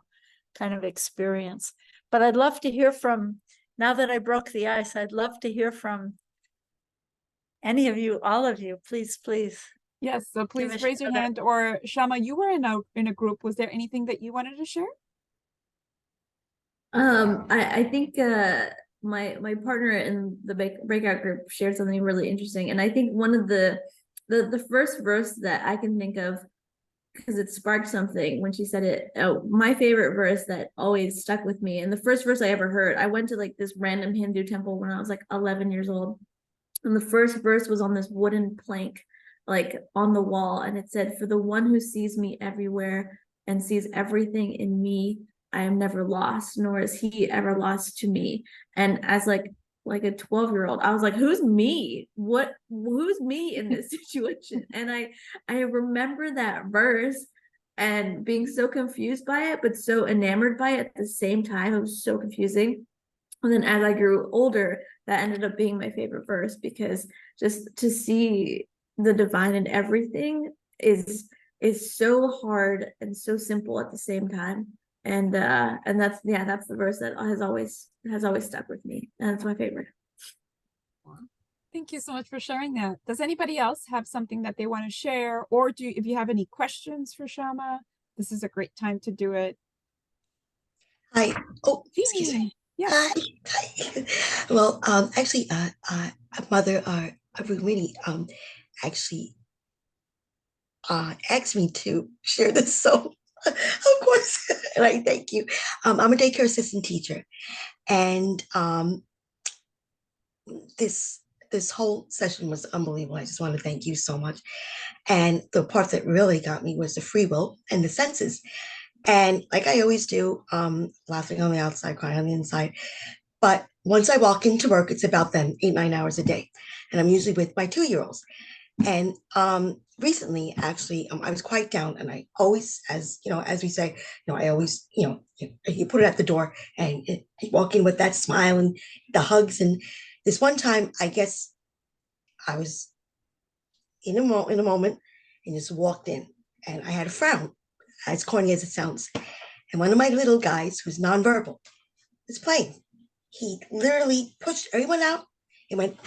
kind of experience. But I'd love to hear from, now that I broke the ice, I'd love to hear from any of you, all of you, please. Yes, so please raise your hand. Or Syama, you were in a group. Was there anything that you wanted to share? I think my partner in the breakout group shared something really interesting, and I think one of the first verse that I can think of, because it sparked something when she said it. My favorite verse that always stuck with me, and the first verse I ever heard, I went to like this random Hindu temple when I was like 11 years old, and the first verse was on this wooden plank, like on the wall, and it said, "For the one who sees me everywhere and sees everything in me, I am never lost, nor is he ever lost to me." And as like a 12-year-old, I was like, who's me? Who's me in this situation? And I remember that verse and being so confused by it, but so enamored by it at the same time. It was so confusing. And then as I grew older, that ended up being my favorite verse, because just to see the divine in everything is so hard and so simple at the same time. And that's the verse that has always stuck with me, and it's my favorite. Thank you so much for sharing that. Does anybody else have something that they want to share, or if you have any questions for Syama, this is a great time to do it. Hi. Oh, excuse me. Yeah. Hi. Well, actually, Mother Rukmini actually asked me to share this, so of course, and I thank you. I'm a daycare assistant teacher, and this this whole session was unbelievable. I just want to thank you so much. And the part that really got me was the free will and the senses. And like I always do, laughing on the outside, crying on the inside. But once I walk into work, it's about them 8, 9 hours a day. And I'm usually with my 2 year olds. And recently, actually, I was quite down, and I always, as you know, as we say, I always, you put it at the door, and you walk in with that smile and the hugs. And this one time, I guess I was in a moment, and just walked in, and I had a frown, as corny as it sounds. And one of my little guys, who's nonverbal, was playing. He literally pushed everyone out and went,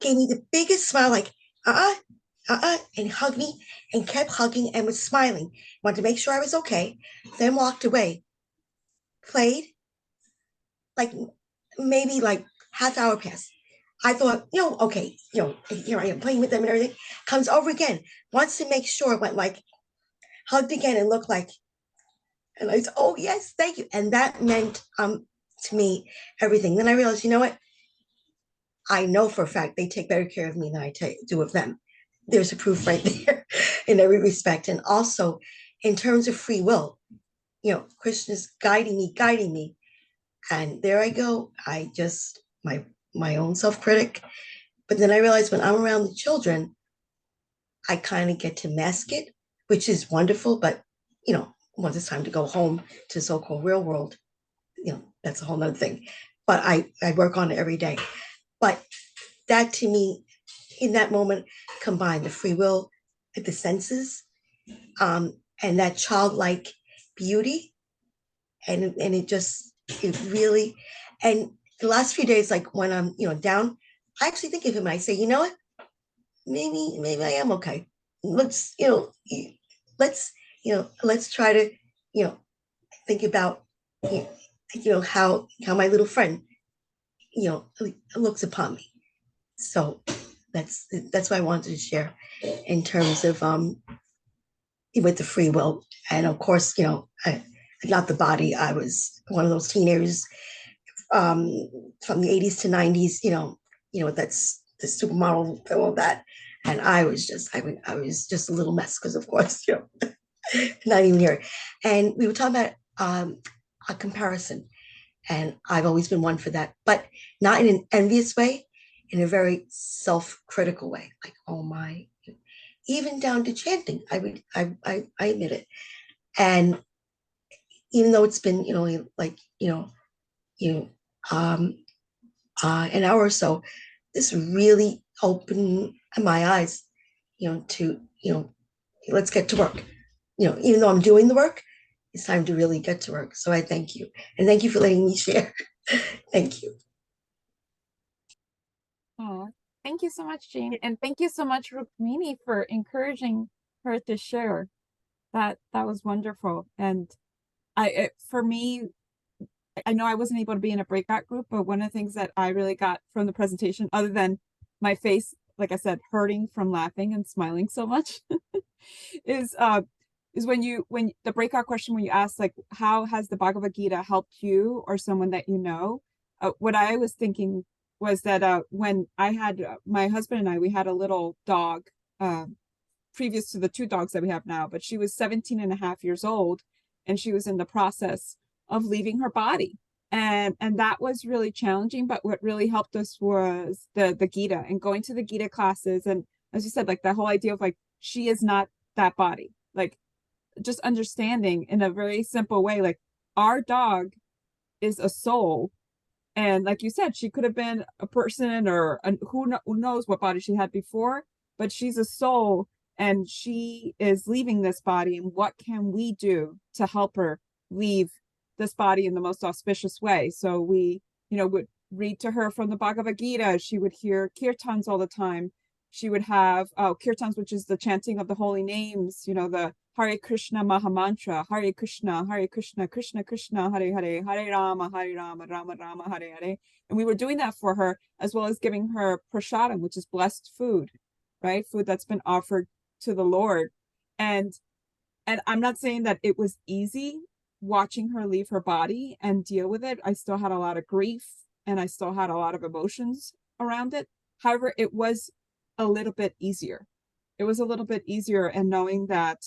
gave me the biggest smile, like, and hugged me and kept hugging and was smiling. Wanted to make sure I was okay. Then walked away. Played, like maybe like half hour passed. I thought, okay, here I am playing with them and everything. Comes over again, wants to make sure, went like, hugged again and looked like, and I said, oh yes, thank you. And that meant to me everything. Then I realized, you know what? I know for a fact they take better care of me than I do of them. There's a proof right there in every respect. And also in terms of free will, Krishna's guiding me. And there I go. I just, my own self-critic. But then I realized when I'm around the children, I kind of get to mask it, which is wonderful. But, once it's time to go home to the so-called real world, that's a whole nother thing. But I work on it every day. But that to me, in that moment, combined the free will, the senses, and that childlike beauty. And it really, and the last few days, like when I'm, down, I actually think of him and I say, you know what, maybe I am okay. Let's try to, think about, how my little friend, looks upon me. So that's what I wanted to share in terms of with the free will. And of course, not the body. I was one of those teenagers from the 80s to 90s, that's the supermodel and all that. And I was just a little mess because of course, not even here. And we were talking about a comparison. And I've always been one for that, but not in an envious way, in a very self-critical way. Like, oh my, even down to chanting, I admit it. And even though it's been, an hour or so, this really opened my eyes, to, let's get to work. Even though I'm doing the work, it's time to really get to work. So I thank you. And thank you for letting me share. Thank you. Oh, thank you so much, Jane. And thank you so much, Rukmini, for encouraging her to share. That was wonderful. And for me, I know I wasn't able to be in a breakout group, but one of the things that I really got from the presentation, other than my face, like I said, hurting from laughing and smiling so much, is when the breakout question, when you ask, like, how has the Bhagavad Gita helped you or someone that you know? What I was thinking was that when I had my husband and we had a little dog previous to the 2 dogs that we have now, but she was 17 and a half years old, and she was in the process of leaving her body. And that was really challenging. But what really helped us was the Gita and going to the Gita classes. And as you said, like the whole idea of like, she is not that body, like just understanding in a very simple way, like our dog is a soul. And like you said, she could have been a person or who knows what body she had before, but she's a soul and she is leaving this body. And what can we do to help her leave this body in the most auspicious way? So we, would read to her from the Bhagavad Gita. She would hear kirtans all the time. She would have kirtans, which is the chanting of the holy names, the Hare Krishna Maha Mantra, Hare Krishna, Krishna Krishna, Hare Hare, Hare Rama, Rama Rama, Hare Hare. And we were doing that for her, as well as giving her prasadam, which is blessed food, right? Food that's been offered to the Lord. And I'm not saying that it was easy watching her leave her body and deal with it. I still had a lot of grief and I still had a lot of emotions around it. However, it was a little bit easier. It was a little bit easier, and knowing that,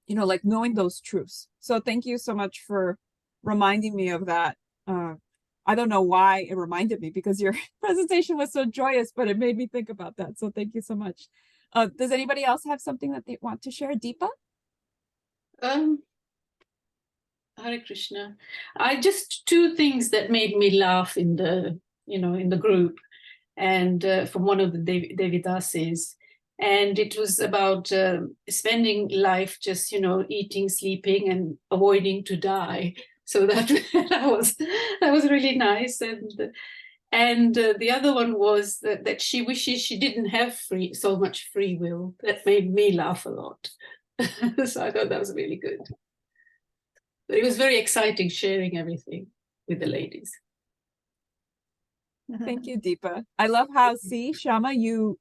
like knowing those truths. So thank you so much for reminding me of that. I don't know why it reminded me, because your presentation was so joyous, but it made me think about that. So thank you so much. Does anybody else have something that they want to share? Deepa? Hare Krishna. I just two things that made me laugh in the group, and from one of the Devi Dasis. And it was about spending life just, eating, sleeping, and avoiding to die. So that that was really nice. And the other one was that she wishes she didn't have so much free will. That made me laugh a lot. So I thought that was really good. But it was very exciting sharing everything with the ladies. Thank you, Deepa. I love how, see, Syama, you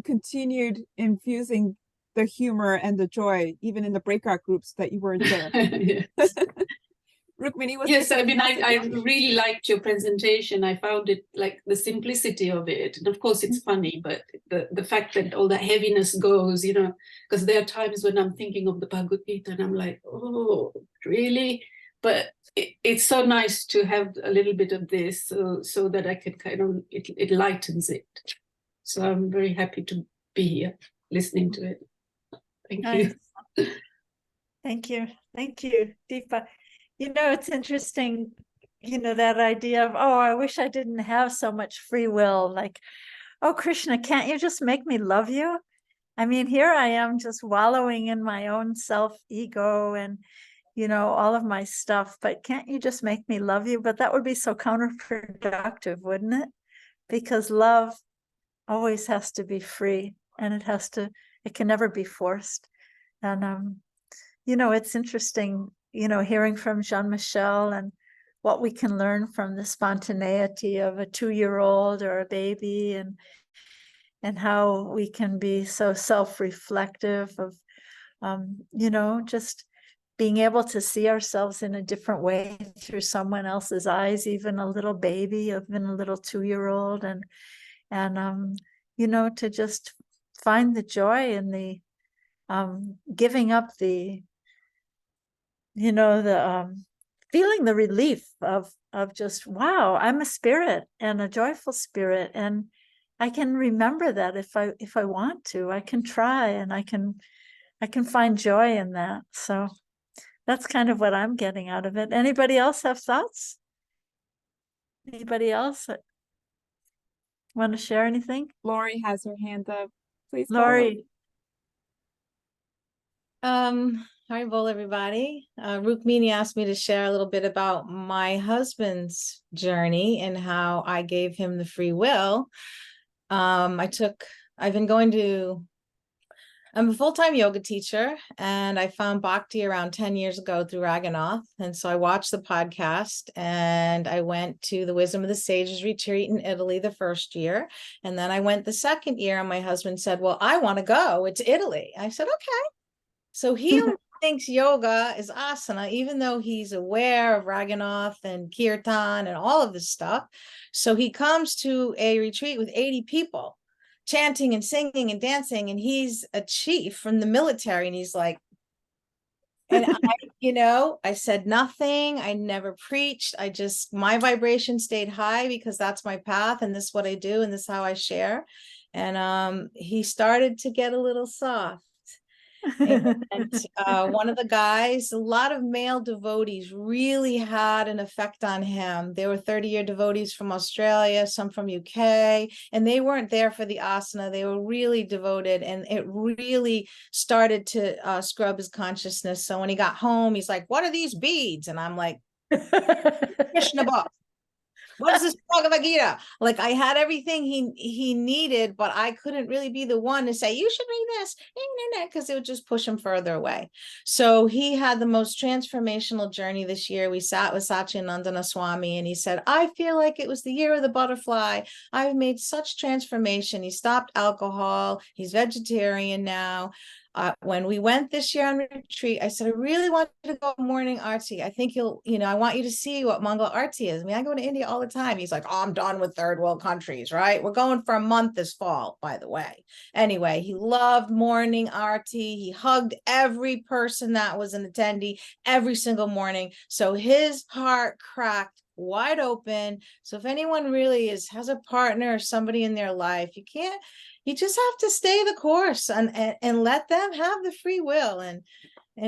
continued infusing the humor and the joy, even in the breakout groups that you weren't there. Yes. Rukmini, was Yes, there I mean, something I else? really liked your presentation. I found it like the simplicity of it. And of course, it's funny, but the fact that all that heaviness goes, because there are times when I'm thinking of the Bhagavad Gita and I'm like, oh, really? But it's so nice to have a little bit of this so that I can it lightens it. So I'm very happy to be here listening to it. Thank Nice. you. Thank you. Thank you, Deepa. It's interesting, that idea of, oh, I wish I didn't have so much free will. Like, oh, Krishna, can't you just make me love you? I mean, here I am just wallowing in my own self-ego and, all of my stuff, but can't you just make me love you? But that would be so counterproductive, wouldn't it? Because love always has to be free, and it can never be forced. And, it's interesting, hearing from Jean-Michel and what we can learn from the spontaneity of a 2-year-old or a baby, and how we can be so self-reflective of, just being able to see ourselves in a different way through someone else's eyes, even a little baby, even a little 2-year-old, and to just find the joy in the giving up the feeling the relief of just, wow, I'm a spirit, and a joyful spirit, and I can remember that if I want to, I can try, and I can find joy in that. So that's kind of what I'm getting out of it. Anybody else have thoughts? Anybody else want to share anything? Lori has her hand up. Please, Lori. Haribol, everybody. Rukmini asked me to share a little bit about my husband's journey and how I gave him the free will. I'm a full-time yoga teacher, and I found Bhakti around 10 years ago through Raghunath. And so I watched the podcast, and I went to the Wisdom of the Sages retreat in Italy the first year. And then I went the second year, and my husband said, well, I want to go. It's Italy. I said, okay. So he thinks yoga is asana, even though he's aware of Raghunath and Kirtan and all of this stuff. So he comes to a retreat with 80 people, chanting and singing and dancing, and he's a chief from the military, and he's like, and I said nothing. I never preached. My vibration stayed high because that's my path, and this is what I do, and this is how I share. And he started to get a little soft. And one of the guys, a lot of male devotees really had an effect on him. They were 30-year devotees from Australia, some from UK, and they weren't there for the asana. They were really devoted, and it really started to scrub his consciousness. So when he got home, he's like, what are these beads? And I'm like, Krishna book. What is this Bhagavad Gita? Like, I had everything he needed, but I couldn't really be the one to say, you should read this, because it would just push him further away. So he had the most transformational journey this year. We sat with Satchidananda Swami, and he said, I feel like it was the year of the butterfly. I've made such transformation. He stopped alcohol. He's vegetarian now. when we went this year on retreat, I said, I really want you to go morning arti. I think I want you to see what Mongol arti is. I mean, I go to India all the time. He's like, oh, I'm done with third world countries, right? We're going for a month this fall, by the way. Anyway, he loved morning arti. He hugged every person that was an attendee every single morning. So his heart cracked wide open. So if anyone really has a partner or somebody in their life, you just have to stay the course and let them have the free will. And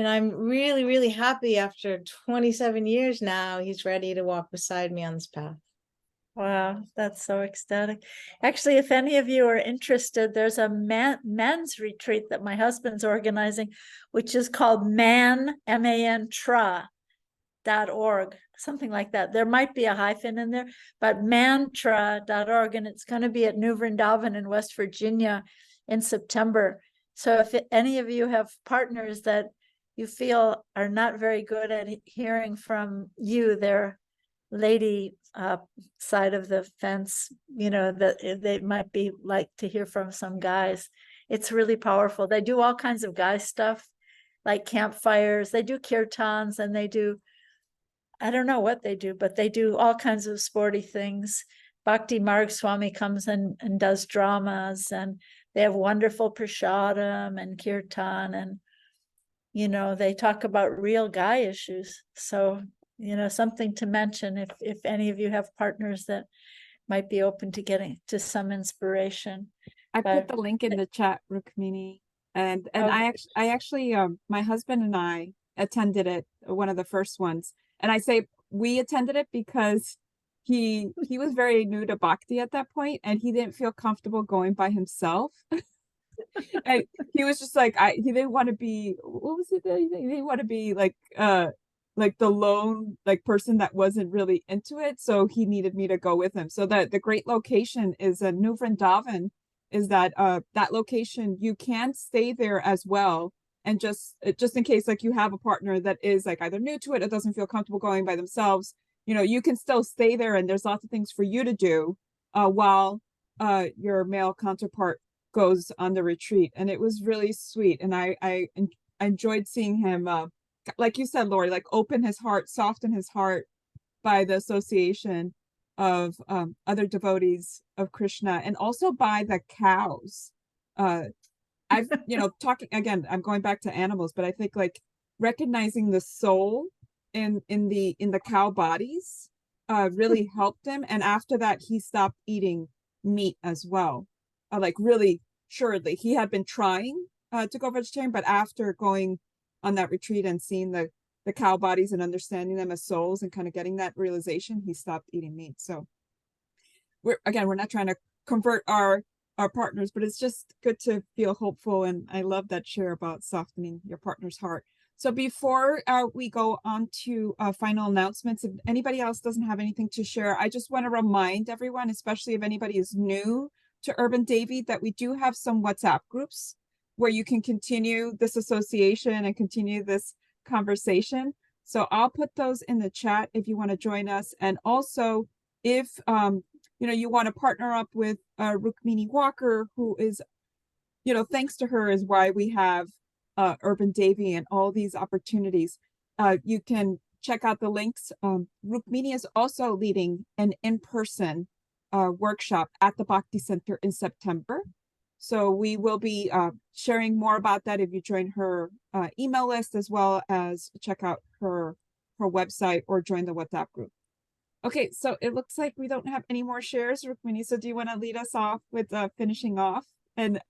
I'm really, really happy after 27 years now, he's ready to walk beside me on this path. Wow, that's so ecstatic. Actually, if any of you are interested, there's a men's retreat that my husband's organizing, which is called mantra.org, something like that. There might be a hyphen in there, but mantra.org, and it's going to be at New Vrindavan in West Virginia in September. So if any of you have partners that you feel are not very good at hearing from their lady side of the fence, that they might be like to hear from some guys. It's really powerful. They do all kinds of guy stuff, like campfires. They do kirtans, and they do, I don't know what they do, but they do all kinds of sporty things. Bhakti Marg Swami comes and does dramas, and they have wonderful prasadam and kirtan, and they talk about real guy issues. So something to mention if any of you have partners that might be open to getting to some inspiration. I put the link in the chat, Rukmini, and Okay. I actually my husband and I attended it, one of the first ones, and I say we attended it because he was very new to Bhakti at that point, and he didn't feel comfortable going by himself. And he was just like, he didn't want to be, what was it that he didn't want to be like the lone person that wasn't really into it, so he needed me to go with him. So that the great location is New Vrindavan, is that location. You can stay there as well, and just in case you have a partner that is either new to it or doesn't feel comfortable going by themselves, you can still stay there, and there's lots of things for you to do while your male counterpart goes on the retreat. And it was really sweet, and I enjoyed seeing him, like you said, Lori, open his heart, soften his heart by the association of other devotees of Krishna, and also by the cows. I've talking again, I'm going back to animals, but I think recognizing the soul in the cow bodies really helped him. And after that, he stopped eating meat as well. Really, surely he had been trying to go vegetarian, but after going on that retreat and seeing the cow bodies and understanding them as souls and kind of getting that realization, he stopped eating meat. So we're not trying to convert our partners, but it's just good to feel hopeful. And I love that share about softening your partner's heart. So before we go on to final announcements, if anybody else doesn't have anything to share, I just want to remind everyone, especially if anybody is new to Urban Devi, that we do have some WhatsApp groups where you can continue this association and continue this conversation. So I'll put those in the chat if you want to join us. And also, if you want to partner up with Rukmini Walker, who is, thanks to her is why we have Urban Devi and all these opportunities. You can check out the links. Rukmini is also leading an in-person workshop at the Bhakti Center in September. So we will be sharing more about that if you join her email list, as well as check out her website or join the WhatsApp group. Okay, so it looks like we don't have any more shares, Rukmini. So do you want to lead us off with finishing off? And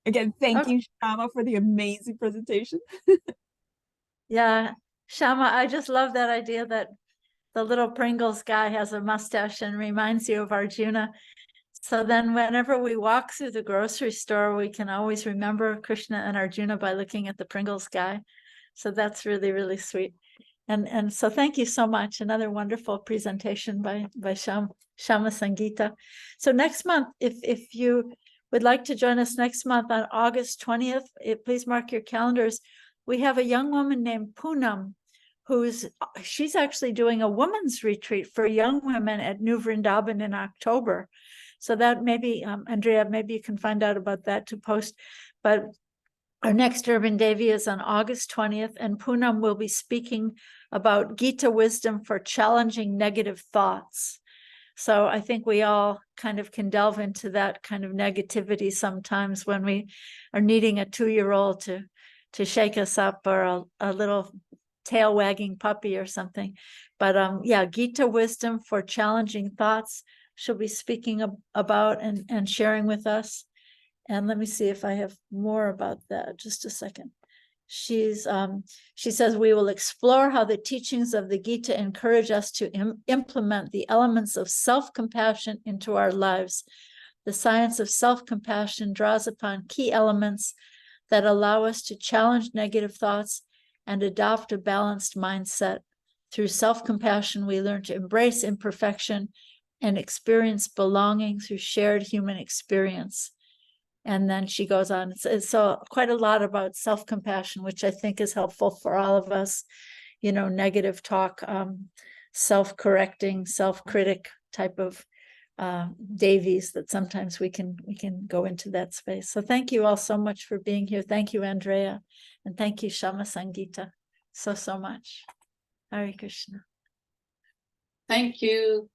again, thank you, Syama, for the amazing presentation. Yeah, Syama, I just love that idea that the little Pringles guy has a mustache and reminds you of Arjuna. So then whenever we walk through the grocery store, we can always remember Krishna and Arjuna by looking at the Pringles guy. So that's really, really sweet. And so thank you so much. Another wonderful presentation by Syama Sangita. So next month, if you would like to join us next month on August 20th, please mark your calendars. We have a young woman named Poonam, she's actually doing a women's retreat for young women at New Vrindavan in October. So that maybe, Andrea, maybe you can find out about that to post. But Our next Urban Devi is on August 20th, and Poonam will be speaking about Gita wisdom for challenging negative thoughts. So I think we all kind of can delve into that kind of negativity sometimes when we are needing a 2-year-old to shake us up, or a little tail wagging puppy or something. But yeah, Gita wisdom for challenging thoughts she'll be speaking about and sharing with us. And let me see if I have more about that. Just a second. She says, we will explore how the teachings of the Gita encourage us to implement the elements of self-compassion into our lives. The science of self-compassion draws upon key elements that allow us to challenge negative thoughts and adopt a balanced mindset. Through self-compassion, we learn to embrace imperfection and experience belonging through shared human experience. And then she goes on, so quite a lot about self-compassion, which I think is helpful for all of us, you know, negative talk, self-correcting, self-critic type of Devis, that sometimes we can go into that space. So thank you all so much for being here. Thank you, Andrea. And thank you, Syama Sangita, so much. Hare Krishna. Thank you.